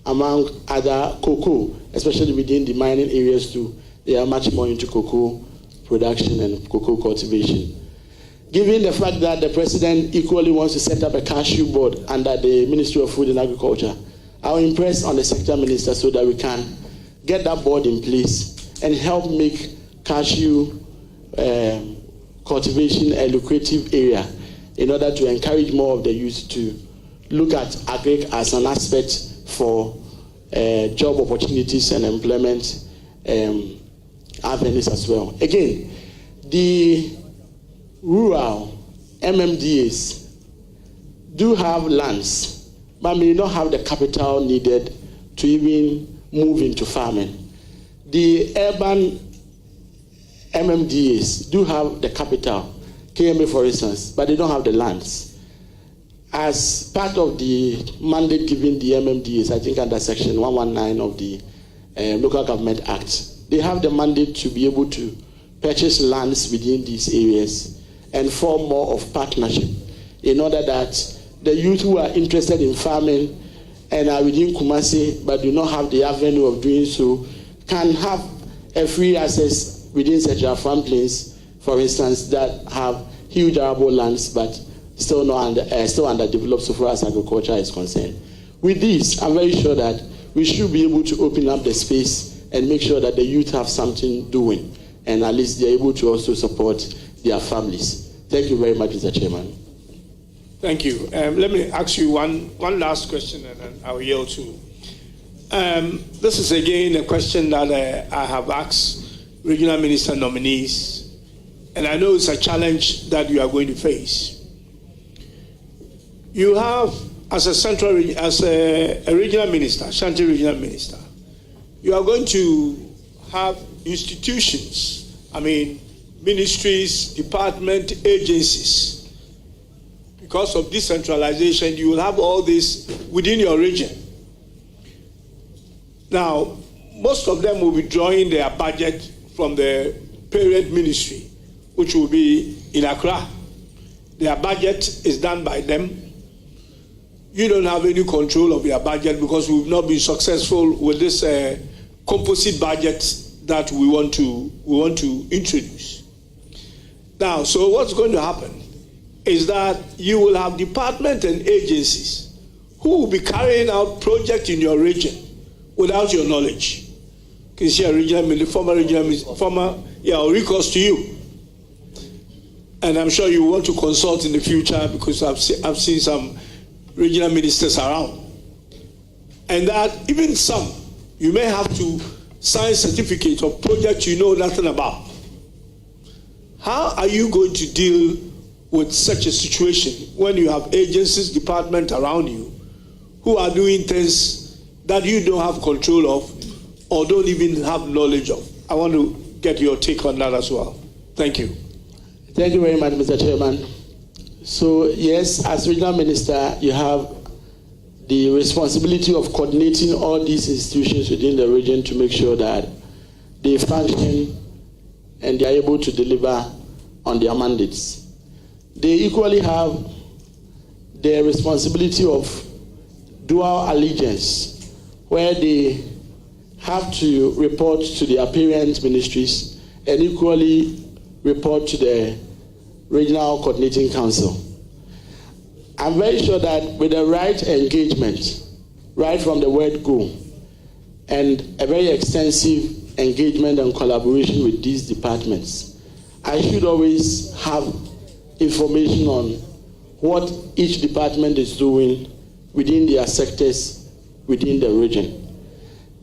among other cocoa, especially within the mining areas too. They are much more into cocoa production and cocoa cultivation. Given the fact that the president equally wants to set up a cashew board under the Ministry of Food and Agriculture, I'll impress on the sector minister so that we can get that board in place and help make cashew cultivation a lucrative area in order to encourage more of the youth to look at agric as an aspect for job opportunities and employment avenues as well. Again, the rural MMDAs do have lands, but may not have the capital needed to even move into farming. The urban MMDAs do have the capital, KMA for instance, but they don't have the lands. As part of the mandate given the MMDAs, I think under section 119 of the Local Government Act, they have the mandate to be able to purchase lands within these areas and form more of partnership in order that the youth who are interested in farming and are within Kumasi but do not have the avenue of doing so can have a free access within such a farm plains, for instance, that have huge arable lands but still underdeveloped so far as agriculture is concerned. With this, I'm very sure that we should be able to open up the space and make sure that the youth have something doing and at least they're able to also support their families. Thank you very much, Mr. Chairman. Thank you. Let me ask you one last question and then I'll yield to. This is again a question that I have asked regional minister nominees, and I know it's a challenge that you are going to face. You have, as a regional minister, Ashanti regional minister, you are going to have institutions, ministries, department, agencies. Because of decentralization, you will have all this within your region. Now, most of them will be drawing their budget from the parent ministry, which will be in Accra. Their budget is done by them. You don't have any control of your budget because we've not been successful with this composite budget that we want to introduce. Now, so what's going to happen is that you will have departments and agencies who will be carrying out projects in your region without your knowledge. You can see a recourse to you. And I'm sure you want to consult in the future because I've seen some regional ministers around. And that even some, you may have to sign certificates of projects you know nothing about. How are you going to deal with such a situation when you have agencies, departments around you who are doing things that you don't have control of or don't even have knowledge of? I want to get your take on that as well. Thank you. Thank you very much, Mr. Chairman. So, yes, as regional minister, you have the responsibility of coordinating all these institutions within the region to make sure that they function and they are able to deliver on their mandates. They equally have the responsibility of dual allegiance, where they have to report to their parent ministries and equally report to the Regional Coordinating Council. I'm very sure that with the right engagement, right from the word go, and a very extensive engagement and collaboration with these departments, I should always have information on what each department is doing within their sectors within the region.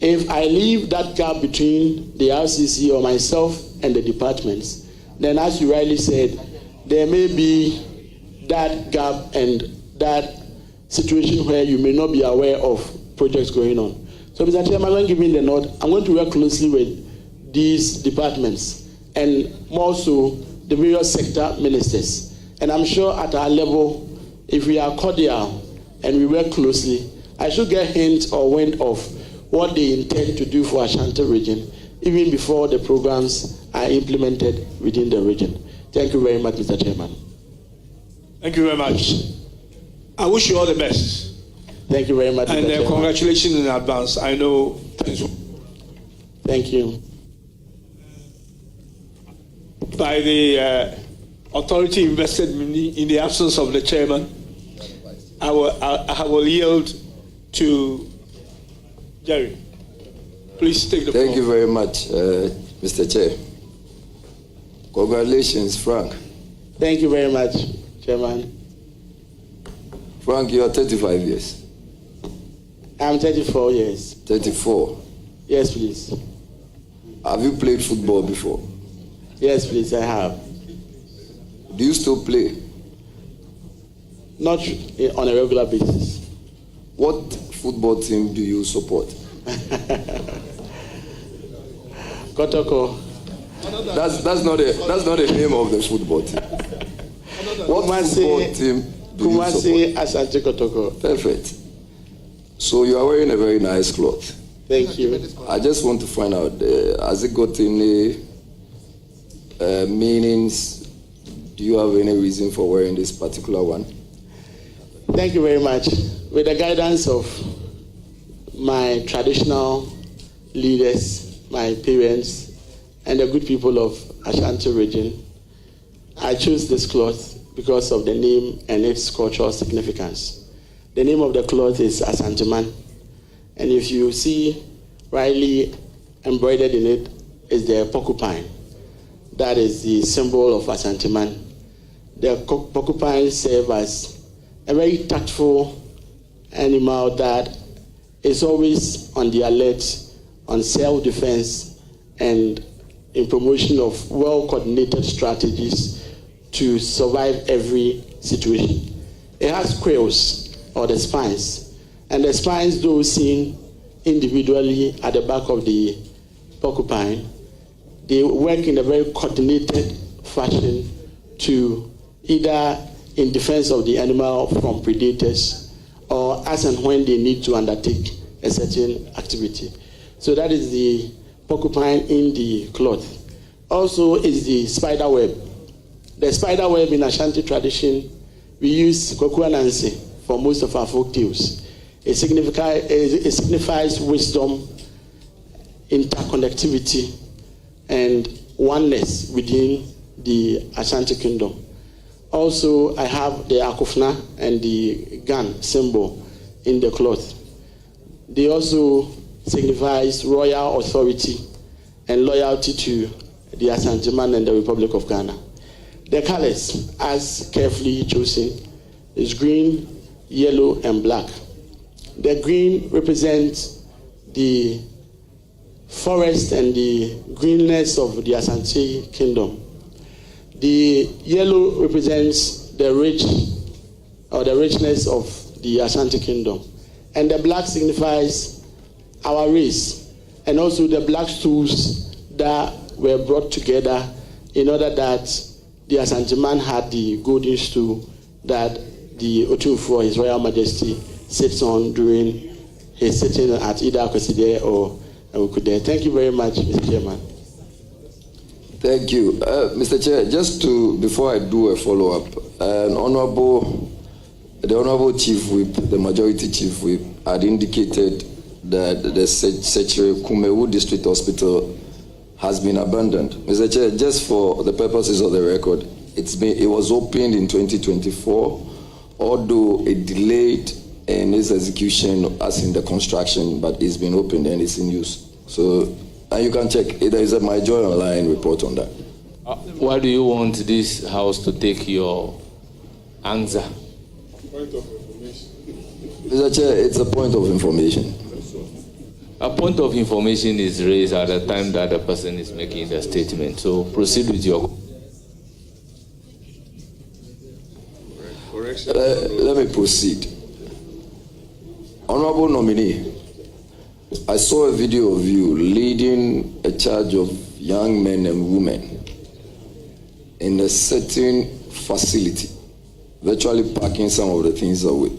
If I leave that gap between the RCC or myself and the departments, then as you rightly said, there may be that gap and that situation where you may not be aware of projects going on. So, Mr. Chairman, when giving the nod, I'm going to work closely with these departments and more so the various sector ministers. And I'm sure at our level, if we are cordial and we work closely, I should get hints or wind of what they intend to do for Ashanti region, even before the programs are implemented within the region. Thank you very much, Mr. Chairman. Thank you very much. I wish you all the best. Thank you very much, and Mr. Chairman. Congratulations in advance. I know. Thank you. By the authority invested in the absence of the chairman, I will yield to Jerry. Please take the floor. Thank you very much, Mr. Chair. Congratulations, Frank. Thank you very much, Chairman. Frank, you are 35 years. I'm 34 years. 34? Yes, please. Have you played football before? Yes, please, I have. Do you still play? Not on a regular basis. What football team do you support? Kotoko. That's not the name of the football team. What football team do you support? Ashanti Kotoko. Perfect. So you are wearing a very nice cloth. Thank you. I just want to find out, has it got any meanings? Do you have any reason for wearing this particular one? Thank you very much. With the guidance of my traditional leaders, my parents, and the good people of Ashanti region, I chose this cloth because of the name and its cultural significance. The name of the cloth is Ashanti Man, and if you see rightly embroidered in it is the porcupine. That is the symbol of Ashanti Man. The porcupine serves as a very tactful animal that is always on the alert, on self-defense, and in promotion of well-coordinated strategies to survive every situation. It has quills, or the spines, and the spines, though seen individually at the back of the porcupine, they work in a very coordinated fashion to either in defense of the animal from predators or as and when they need to undertake a certain activity. So that is the porcupine in the cloth. Also is the spider web. The spider web in Ashanti tradition, we use Kokuanansi for most of our folk tales. It signifies wisdom, interconnectivity, and oneness within the Ashanti kingdom. Also, I have the akofna and the gun symbol in the cloth. They also signifies royal authority and loyalty to the Ashanti Man and the Republic of Ghana. The colors, as carefully chosen, is green, yellow, and black. The green represents the forest and the greenness of the Ashanti kingdom. The yellow represents the richness of the Ashanti kingdom. And the black signifies our race, and also the black stools that were brought together in order that the Ashanti man had the golden stool that the Otumfuo, His Royal Majesty, sits on during his sitting at either Akweside or Awukude. Thank you very much, Mr. Chairman. Thank you. Mr. Chair, before I do a follow-up, the Honorable Chief Whip, the Majority Chief Whip, had indicated that the Sechere Kumewu District Hospital has been abandoned. Mr. Chair, just for the purposes of the record, it was opened in 2024, although it delayed in its execution as in the construction, but it's been opened and it's in use. So, and you can check, there is my Joy Online report on that. Why do you want this house to take your answer? Point of information. Mr. Chair, it's a point of information. A point of information is raised at the time that the person is making the statement. So proceed with your... Let me proceed. Honorable nominee, I saw a video of you leading a charge of young men and women in a certain facility, virtually packing some of the things away.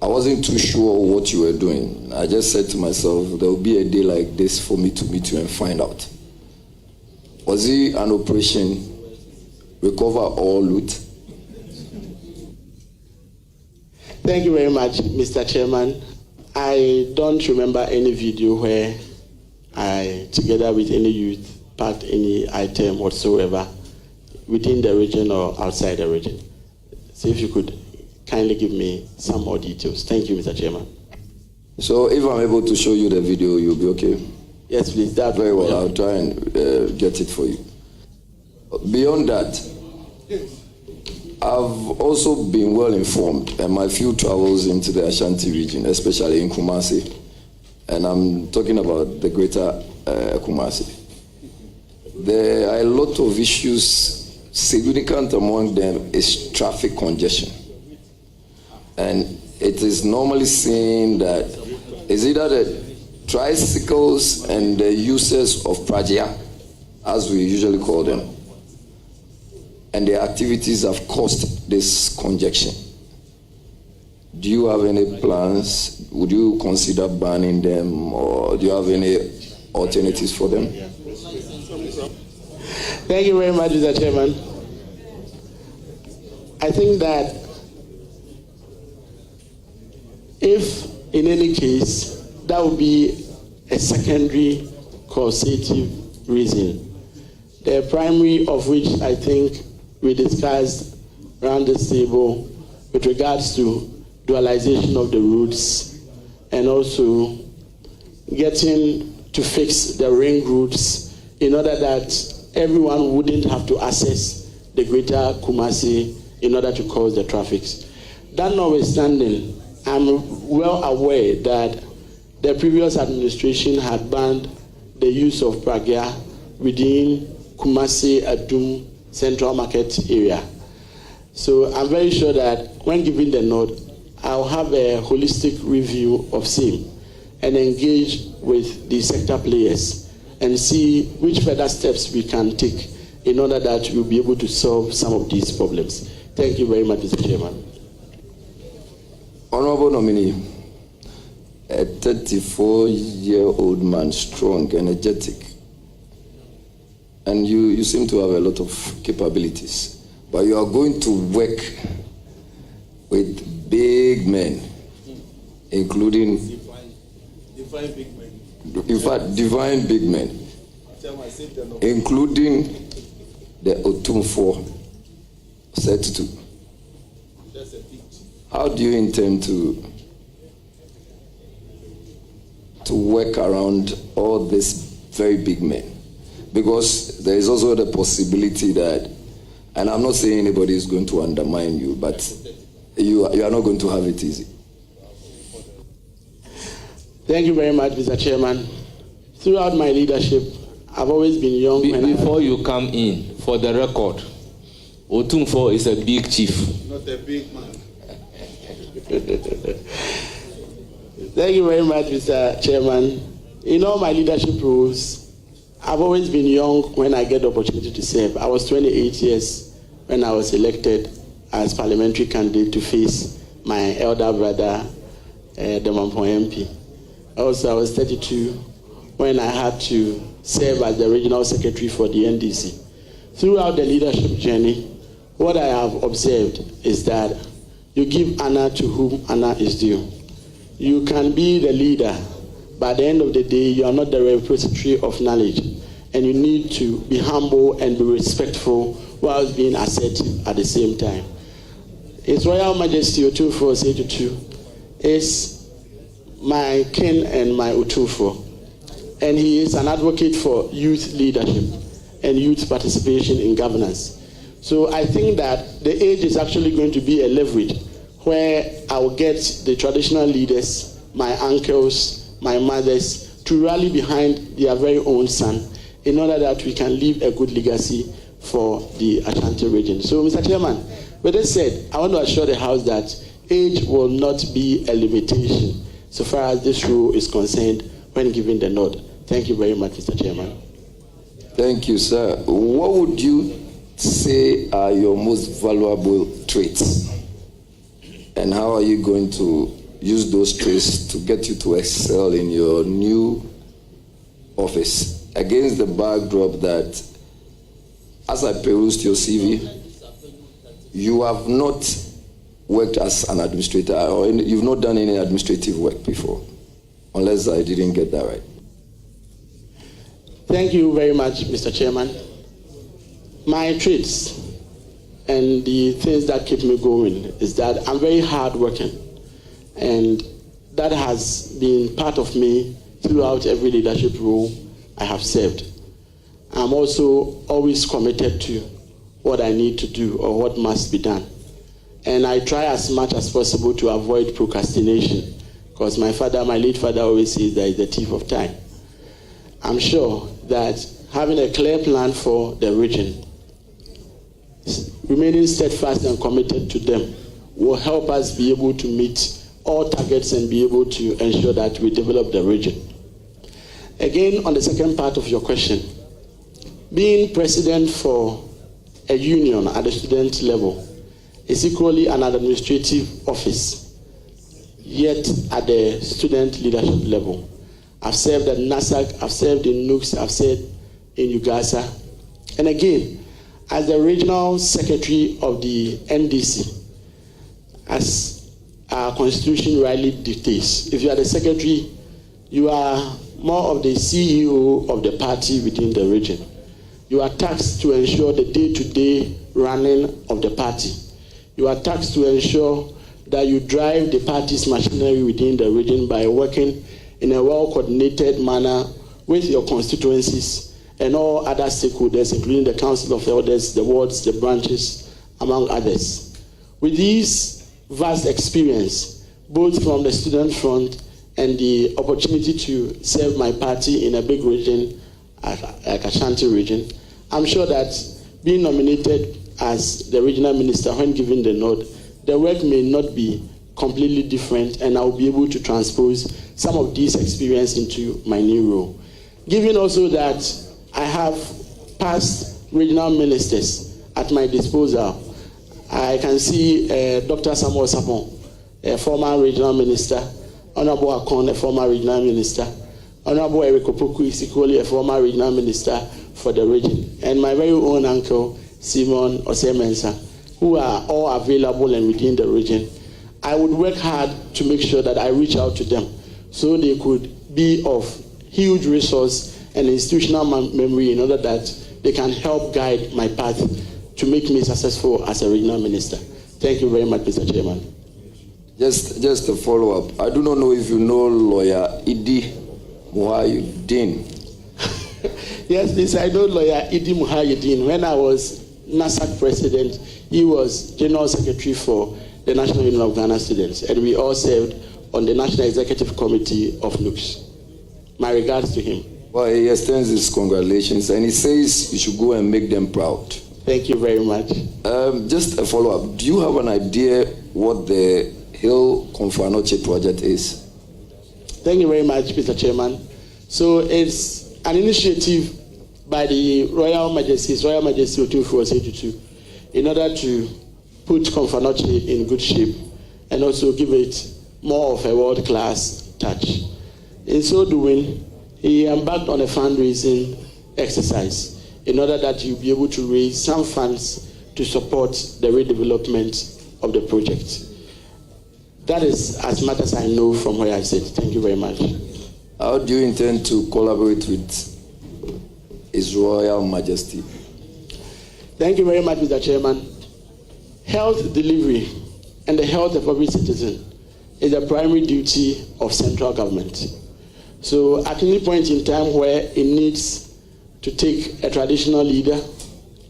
I wasn't too sure what you were doing. I just said to myself, there will be a day like this for me to meet you and find out. Was it an operation, recover all loot? Thank you very much, Mr. Chairman. I don't remember any video where I, together with any youth, packed any item whatsoever within the region or outside the region. So if you could kindly give me some more details. Thank you, Mr. Chairman. So if I'm able to show you the video, you'll be okay? Yes, please. That very well. I'll try and get it for you. Beyond that, I've also been well informed in my few travels into the Ashanti region, especially in Kumasi, and I'm talking about the greater Kumasi. There are a lot of issues. Significant among them is traffic congestion. And it is normally seen that it's either the tricycles and the users of pragia, as we usually call them, and their activities have caused this congestion. Do you have any plans? Would you consider banning them, or do you have any alternatives for them? Thank you very much, Mr. Chairman. I think that if, in any case, that would be a secondary causative reason, the primary of which I think we discussed around this table with regards to dualization of the routes and also getting to fix the ring routes in order that everyone wouldn't have to access the greater Kumasi in order to cause the traffic. That notwithstanding, I'm well aware that the previous administration had banned the use of pragia within Kumasi Adum Central Market area. So I'm very sure that when given the nod, I'll have a holistic review of same and engage with the sector players and see which further steps we can take in order that we'll be able to solve some of these problems. Thank you very much, Mr. Chairman. Honorable nominee, a 34-year-old man, strong, energetic, and you seem to have a lot of capabilities, but you are going to work with big men, including Divine big men. In fact, divine big men, including the Otumfuo Setutu. How do you intend to work around all these very big men? Because there is also the possibility that, and I'm not saying anybody is going to undermine you, but you are not going to have it easy. Thank you very much, Mr. Chairman. Throughout my leadership, I've always been young. Before you come in, for the record, Otumfuo is a big chief. Not a big man. Thank you very much, Mr. Chairman. In all my leadership roles, I've always been young when I get the opportunity to serve. I was 28 years when I was elected as parliamentary candidate to face my elder brother, the Mampo MP. Also, I was 32 when I had to serve as the regional secretary for the NDC. Throughout the leadership journey, what I have observed is that you give honor to whom honor is due. You can be the leader, but at the end of the day, you are not the repository of knowledge, and you need to be humble and be respectful while being assertive at the same time. His Royal Majesty Otumfuo Osei is my kin and my Otumfuo, and he is an advocate for youth leadership and youth participation in governance. So I think that the age is actually going to be a leverage where I will get the traditional leaders, my uncles, my mothers, to rally behind their very own son in order that we can leave a good legacy for the Ashanti region. So, Mr. Chairman, with that said, I want to assure the House that age will not be a limitation so far as this rule is concerned when giving the nod. Thank you very much, Mr. Chairman. Thank you, sir. What would you say are your most valuable traits? And how are you going to use those traits to get you to excel in your new office? Against the backdrop that, as I perused your CV, you have not worked as an administrator, or you've not done any administrative work before, unless I didn't get that right. Thank you very much, Mr. Chairman. My traits and the things that keep me going is that I'm very hardworking, and that has been part of me throughout every leadership role I have served. I'm also always committed to what I need to do or what must be done. And I try as much as possible to avoid procrastination, because my late father always says that is the thief of time. I'm sure that having a clear plan for the region, remaining steadfast and committed to them, will help us be able to meet all targets and be able to ensure that we develop the region. Again, on the second part of your question, being president for a union at the student level is equally an administrative office, yet at the student leadership level. I've served at NASAC, I've served in NUCS, I've served in Ugasa. And again, as the regional secretary of the NDC, as our constitution rightly dictates, if you are the secretary, you are more of the CEO of the party within the region. You are tasked to ensure the day-to-day running of the party. You are tasked to ensure that you drive the party's machinery within the region by working in a well-coordinated manner with your constituencies and all other stakeholders, including the Council of Elders, the wards, the branches, among others. With this vast experience, both from the student front and the opportunity to serve my party in a big region, like Ashanti region, I'm sure that being nominated as the regional minister when given the nod, the work may not be completely different, and I'll be able to transpose some of these experience into my new role. Given also that I have past regional ministers at my disposal, I can see Dr. Samuel Sapon, a former regional minister, Honorable Akon, a former regional minister, Honorable Eric Opoku is equally a former regional minister for the region, and my very own uncle, Simon Osei-Mensah, who are all available and within the region. I would work hard to make sure that I reach out to them so they could be of huge resource and institutional memory in order that they can help guide my path to make me successful as a regional minister. Thank you very much, Mr. Chairman. Just a follow-up. I do not know if you know lawyer Idi Muhayuddin. Yes, please, I know lawyer Idi Muhayuddin. When I was NASAC president, he was general secretary for the National Union of Ghana Students, and we all served on the National Executive Committee of NUCS. My regards to him. Well, he extends his congratulations, and he says you should go and make them proud. Thank you very much. Just a follow-up. Do you have an idea what the Hill Konfanoche project is? Thank you very much, Mr. Chairman. So it's an initiative by the Royal Majesty Otumfuo Osei-Tutu, in order to put Komfo in good shape and also give it more of a world-class touch. In so doing, he embarked on a fundraising exercise in order that you'll be able to raise some funds to support the redevelopment of the project. That is as much as I know from where I sit. Thank you very much. How do you intend to collaborate with His Royal Majesty? Thank you very much, Mr. Chairman. Health delivery and the health of every citizen is a primary duty of central government. So at any point in time where it needs to take a traditional leader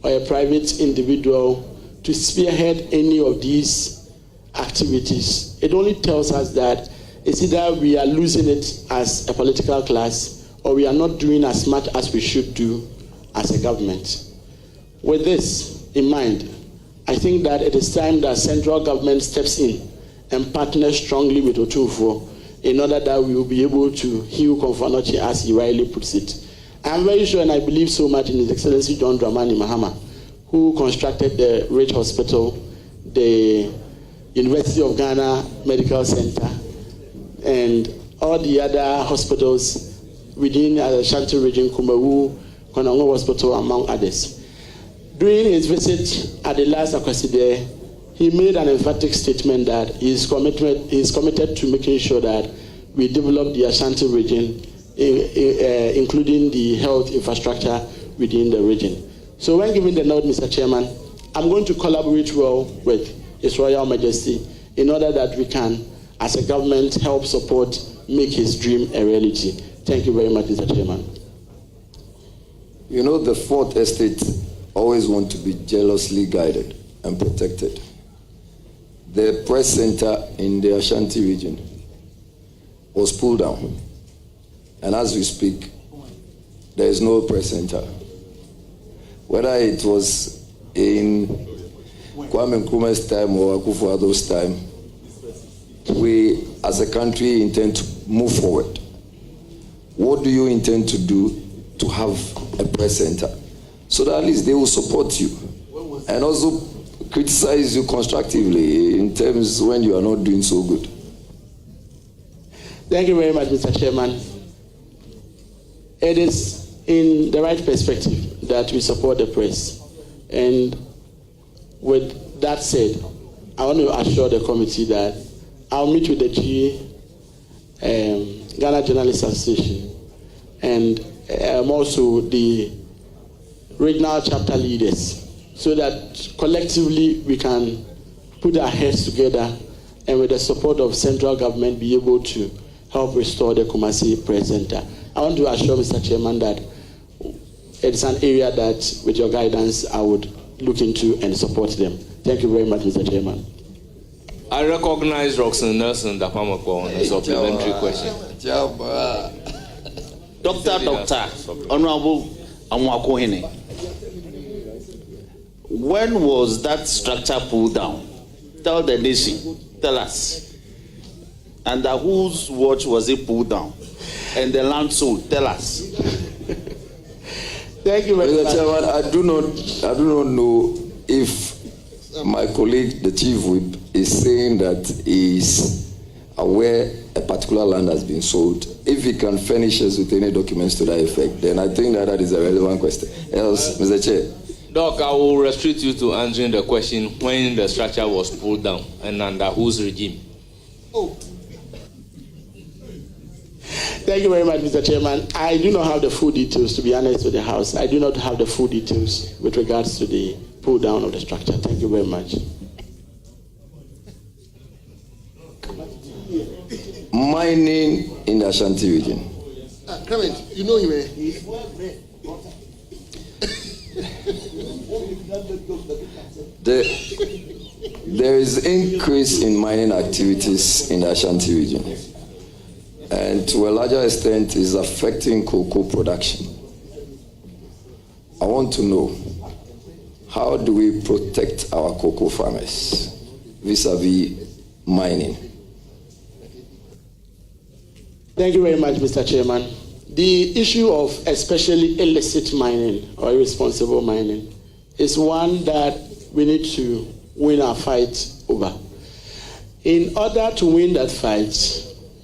or a private individual to spearhead any of these activities, it only tells us that it's either we are losing it as a political class or we are not doing as much as we should do as a government. With this in mind, I think that it is time that central government steps in and partners strongly with Otumfuo in order that we will be able to heal Komfo as he rightly puts it. I'm very sure and I believe so much in His Excellency John Dramani Mahama, who constructed the Rich Hospital, the University of Ghana Medical Center, and all the other hospitals within the Ashanti region, Kumawu, Konongo Hospital, among others. During his visit at the last Akwasi there, he made an emphatic statement that he is committed to making sure that we develop the Ashanti region, including the health infrastructure within the region. So when given the nod, Mr. Chairman, I'm going to collaborate well with His Royal Majesty in order that we can, as a government, help support, make his dream a reality. Thank you very much, Mr. Chairman. You know, the Fourth Estate always want to be jealously guided and protected. The press center in the Ashanti region was pulled down. And as we speak, there is no press center. Whether it was in Kwame Nkrumah's time or Akufo-Addo's time, we as a country intend to move forward. What do you intend to do to have a press center so that at least they will support you and also criticize you constructively in terms when you are not doing so good? Thank you very much, Mr. Chairman. It is in the right perspective that we support the press. And with that said, I want to assure the committee that I'll meet with the Ghana Journalists Association and also the regional chapter leaders so that collectively we can put our heads together and with the support of central government be able to help restore the Kumasi Press Center. I want to assure Mr. Chairman that it's an area that, with your guidance, I would look into and support them. Thank you very much, Mr. Chairman. I recognize Roxanne Nelson Dapamako on a supplementary question. Dr. Honorable Amoakohene, when was that structure pulled down? Tell the nation, tell us. Under whose watch was it pulled down? And the land sold, tell us. Thank you very much. Mr. Chairman, I do not know if my colleague, the Chief Whip, is saying that he is aware a particular land has been sold. If he can furnish us with any documents to that effect, then I think that is a relevant question. Else, Mr. Chair. Doc, I will restrict you to answering the question when the structure was pulled down and under whose regime. Oh. Thank you very much, Mr. Chairman. I do not have the full details, to be honest with the House. I do not have the full details with regards to the pull down of the structure. Thank you very much. Mining in the Ashanti region. Clement, you know him, eh? There is increase in mining activities in the Ashanti region, and to a larger extent is affecting cocoa production. I want to know, how do we protect our cocoa farmers vis-a-vis mining? Thank you very much, Mr. Chairman. The issue of especially illicit mining or irresponsible mining is one that we need to win our fight over. In order to win that fight,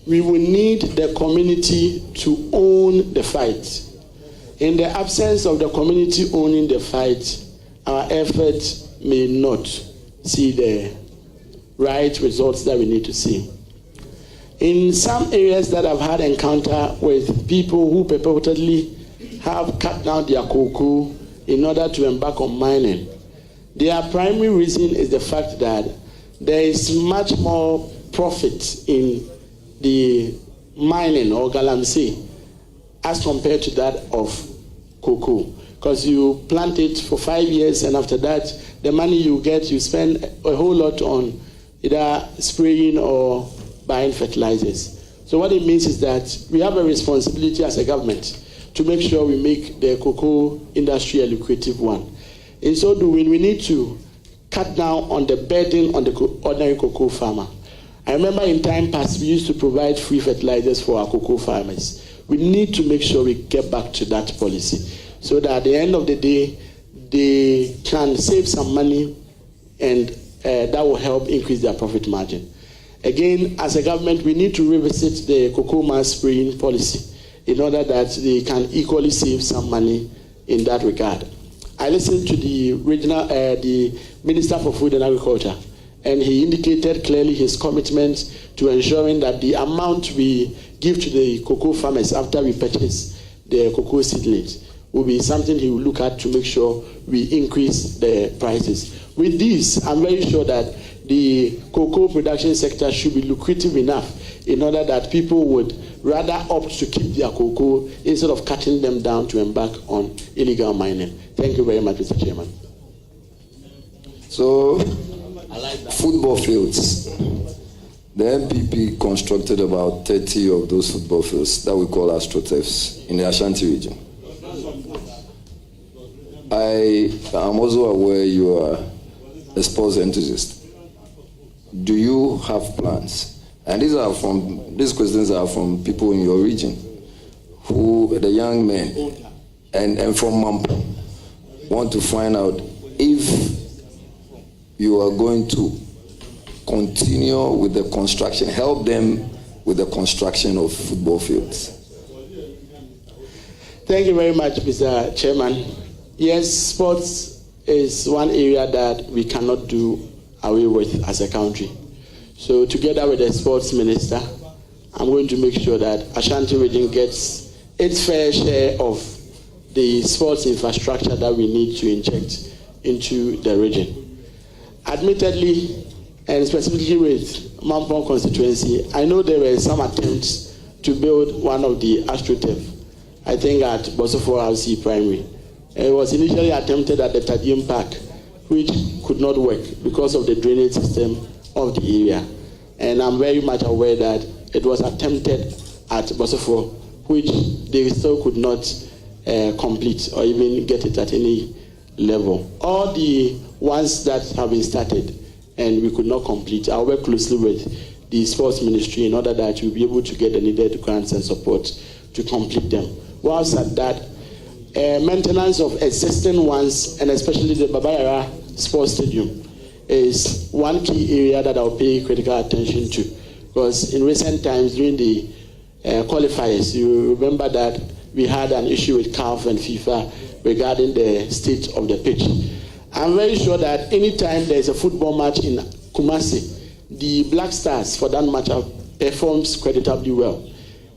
we will need the community to own the fight. In the absence of the community owning the fight, our efforts may not see the right results that we need to see. In some areas that I've had encounter with people who purportedly have cut down their cocoa in order to embark on mining, their primary reason is the fact that there is much more profit in the mining or galamsey as compared to that of cocoa. Because you plant it for 5 years and after that, the money you get, you spend a whole lot on either spraying or buying fertilizers. So what it means is that we have a responsibility as a government to make sure we make the cocoa industry a lucrative one. In so doing, we need to cut down on the burden on the ordinary cocoa farmer. I remember in time past, we used to provide free fertilizers for our cocoa farmers. We need to make sure we get back to that policy so that at the end of the day, they can save some money and that will help increase their profit margin. Again, as a government, we need to revisit the cocoa mass spraying policy in order that they can equally save some money in that regard. I listened to the Minister for Food and Agriculture, and he indicated clearly his commitment to ensuring that the amount we give to the cocoa farmers after we purchase the cocoa seedlings will be something he will look at to make sure we increase the prices. With this, I'm very sure that the cocoa production sector should be lucrative enough in order that people would rather opt to keep their cocoa instead of cutting them down to embark on illegal mining. Thank you very much, Mr. Chairman. So, football fields. The MPP constructed about 30 of those football fields that we call AstroTurfs in the Ashanti region. I am also aware you are a sports enthusiast. Do you have plans? And these questions are from people in your region, who the young men and from Mampo want to find out if you are going to continue with the construction, help them with the construction of football fields. Thank you very much, Mr. Chairman. Yes, sports is one area that we cannot do away with as a country. So together with the sports minister, I'm going to make sure that Ashanti region gets its fair share of the sports infrastructure that we need to inject into the region. Admittedly, and specifically with Mampong constituency, I know there were some attempts to build one of the AstroTurf, I think at Bosofo RC Primary. It was initially attempted at the Tadium Park, which could not work because of the drainage system of the area. And I'm very much aware that it was attempted at Bosofo, which they still could not complete or even get it at any level. All the ones that have been started and we could not complete, I'll work closely with the sports ministry in order that we'll be able to get the needed grants and support to complete them. Whilst at that, maintenance of existing ones, and especially the Babayara Sports Stadium, is one key area that I'll pay critical attention to. Because in recent times, during the qualifiers, you remember that we had an issue with CAF and FIFA regarding the state of the pitch. I'm very sure that anytime there's a football match in Kumasi, the Black Stars, for that matter, performs creditably well.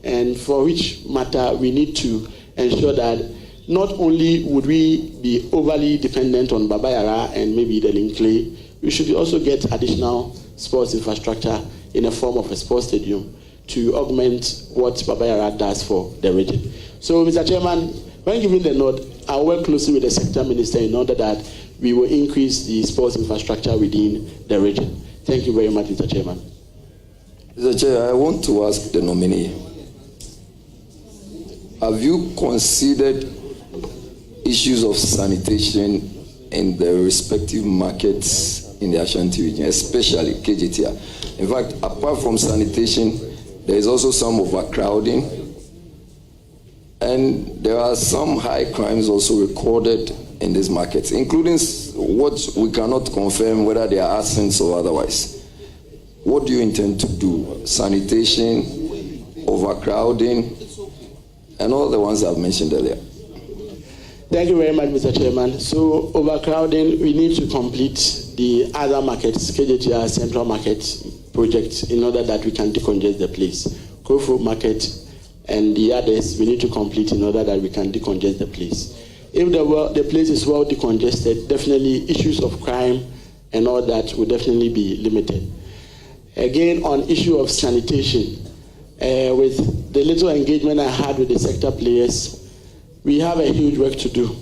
And for which matter, we need to ensure that not only would we be overly dependent on Babayara and maybe the Linkley, we should also get additional sports infrastructure in the form of a sports stadium to augment what Babayara does for the region. So, Mr. Chairman, when giving the nod, I'll work closely with the sector minister in order that we will increase the sports infrastructure within the region. Thank you very much, Mr. Chairman. Mr. Chair, I want to ask the nominee, have you considered issues of sanitation in the respective markets in the Ashanti region, especially KJTR? In fact, apart from sanitation, there is also some overcrowding. And there are some high crimes also recorded in these markets, including what we cannot confirm whether they are arsons or otherwise. What do you intend to do? Sanitation, overcrowding, and all the ones I've mentioned earlier. Thank you very much, Mr. Chairman. So overcrowding, we need to complete the other markets, KJTR Central Market project, in order that we can decongest the place. Kofu Market and the others, we need to complete in order that we can decongest the place. If the place is well decongested, definitely issues of crime and all that will definitely be limited. Again, on issue of sanitation, with the little engagement I had with the sector players, we have a huge work to do.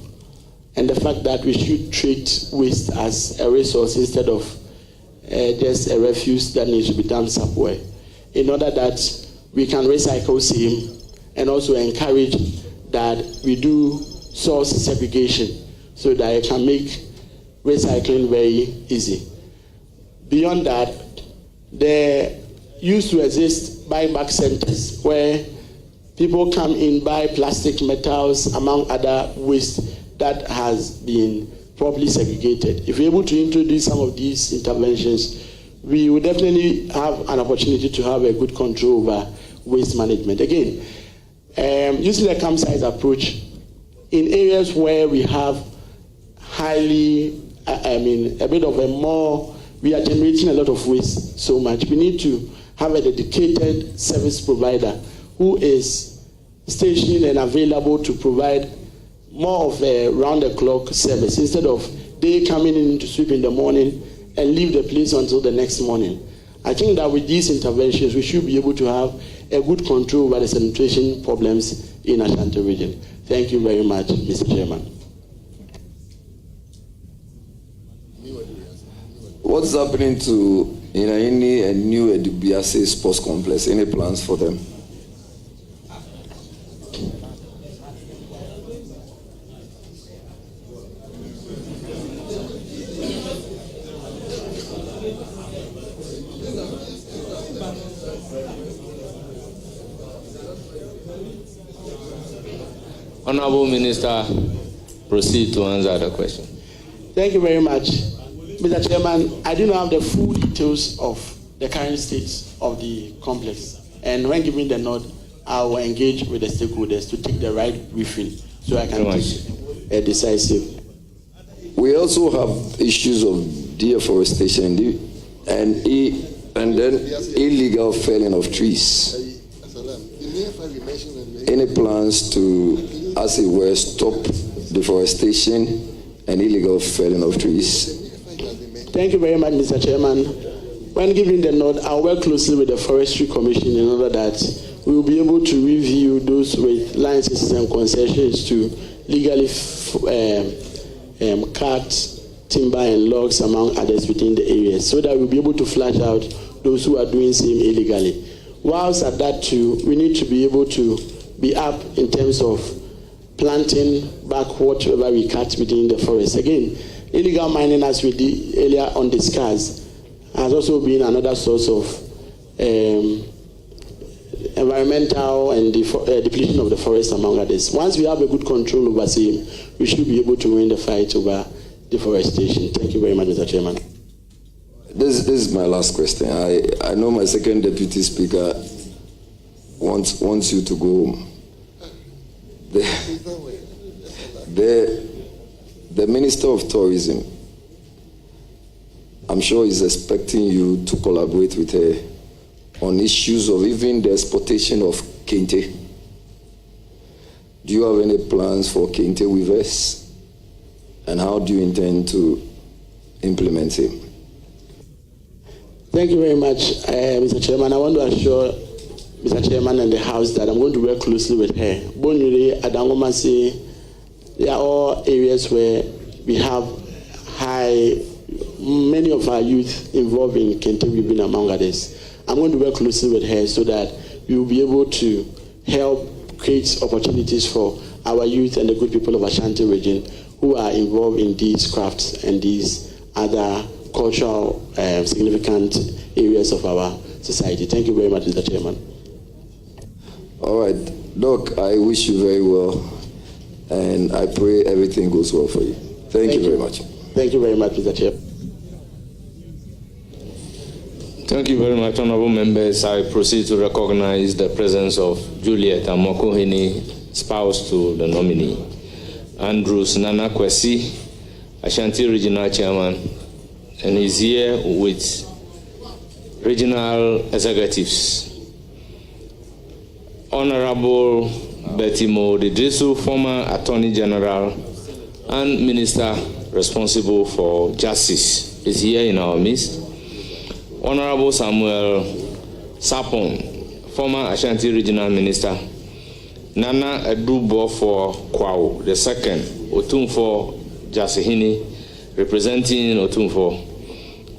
And the fact that we should treat waste as a resource instead of just a refuse that needs to be dumped somewhere, in order that we can recycle same and also encourage that we do source segregation so that it can make recycling very easy. Beyond that, there used to exist buyback centers where people come in, buy plastic, metals, among other waste that has been properly segregated. If we're able to introduce some of these interventions, we will definitely have an opportunity to have a good control over waste management. Again, using the camp size approach, in areas where we have a bit of a more, we are generating a lot of waste so much, we need to have a dedicated service provider who is stationed and available to provide more of a round-the-clock service instead of they coming in to sweep in the morning and leave the place until the next morning. I think that with these interventions, we should be able to have a good control over the sanitation problems in Ashanti region. Thank you very much, Mr. Chairman. What's happening to Inaini and New Edubiase Sports Complex? Any plans for them? Honorable Minister, proceed to answer the question. Thank you very much. Mr. Chairman, I do not have the full details of the current state of the complex. And when given the nod, I will engage with the stakeholders to take the right briefing so I can take a decisive. We also have issues of deforestation and then illegal felling of trees. Any plans to, as it were, stop deforestation and illegal felling of trees? Thank you very much, Mr. Chairman. When giving the nod, I'll work closely with the Forestry Commission in order that we will be able to review those with licenses and concessions to legally cut timber and logs, among others, within the areas, so that we'll be able to flush out those who are doing same illegally. Whilst at that too, we need to be able to be up in terms of planting back whatever we cut within the forest. Again, illegal mining, as we did earlier on discussed, has also been another source of environmental and depletion of the forest, among others. Once we have a good control over same, we should be able to win the fight over deforestation. Thank you very much, Mr. Chairman. This is my last question. I know my second deputy speaker wants you to go home. The Minister of Tourism, I'm sure is expecting you to collaborate with her on issues of even the exportation of kente. Do you have any plans for kente weavers? And how do you intend to implement him? Thank you very much, Mr. Chairman. I want to assure Mr. Chairman and the House that I'm going to work closely with her. Bonuri, Adangomasi, they are all areas where we have many of our youth involved in kente weaving, among others. I'm going to work closely with her so that we will be able to help create opportunities for our youth and the good people of Ashanti region who are involved in these crafts and these other cultural significant areas of our society. Thank you very much, Mr. Chairman. All right, Doc, I wish you very well, and I pray everything goes well for you. Thank you very much. Thank you very much, Mr. Chair. Thank you very much, honorable members. I proceed to recognize the presence of Juliet Amoakohene, spouse to the nominee, Andrews Nana Kwesi, Ashanti Regional Chairman, and he's here with regional executives. Honorable Betty Mo Didrisu, former Attorney General and Minister responsible for Justice, is here in our midst. Honorable Samuel Sapon, former Ashanti Regional Minister. Nana Edubo for Kwao, the second. Otumfo Jasihini, representing Otumfo.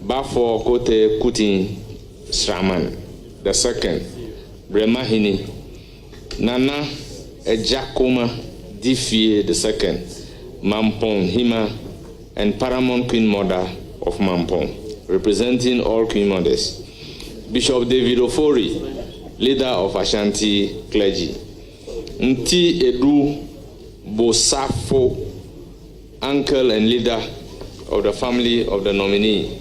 Bafo Kote Kutin Sraman, the second. Bremahini. Nana Ejakoma Difie, the second. Mampong Hima, and Paramount Queen Mother of Mampong, representing all Queen Mothers. Bishop David Ofori, leader of Ashanti clergy. Nti Edu Bosafo, uncle and leader of the family of the nominee.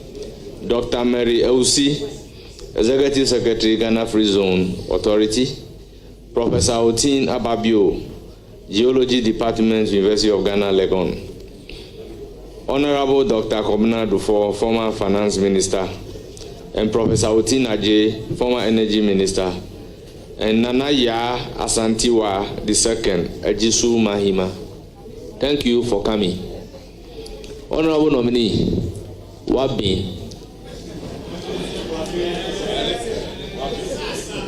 Dr. Mary Eusi, Executive Secretary, Ghana Free Zone Authority. Professor Otin Ababio, Geology Department, University of Ghana, Legon. Honorable Dr. Kobna Dufo, former Finance Minister, and Professor Otin Ajay, former Energy Minister, and Nana Ya Asantiwa II, Ejisu Mahima. Thank you for coming. Honorable nominee, Wabi.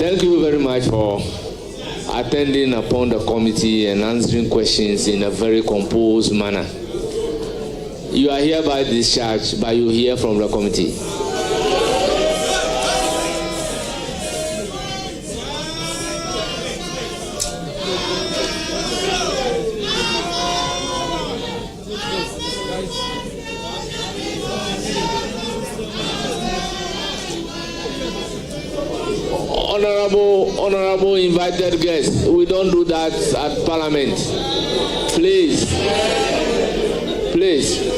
Thank you very much for attending upon the committee and answering questions in a very composed manner. You are hereby discharged, but you hear from the committee. Honorable invited guests, we don't do that at Parliament. Please. Please.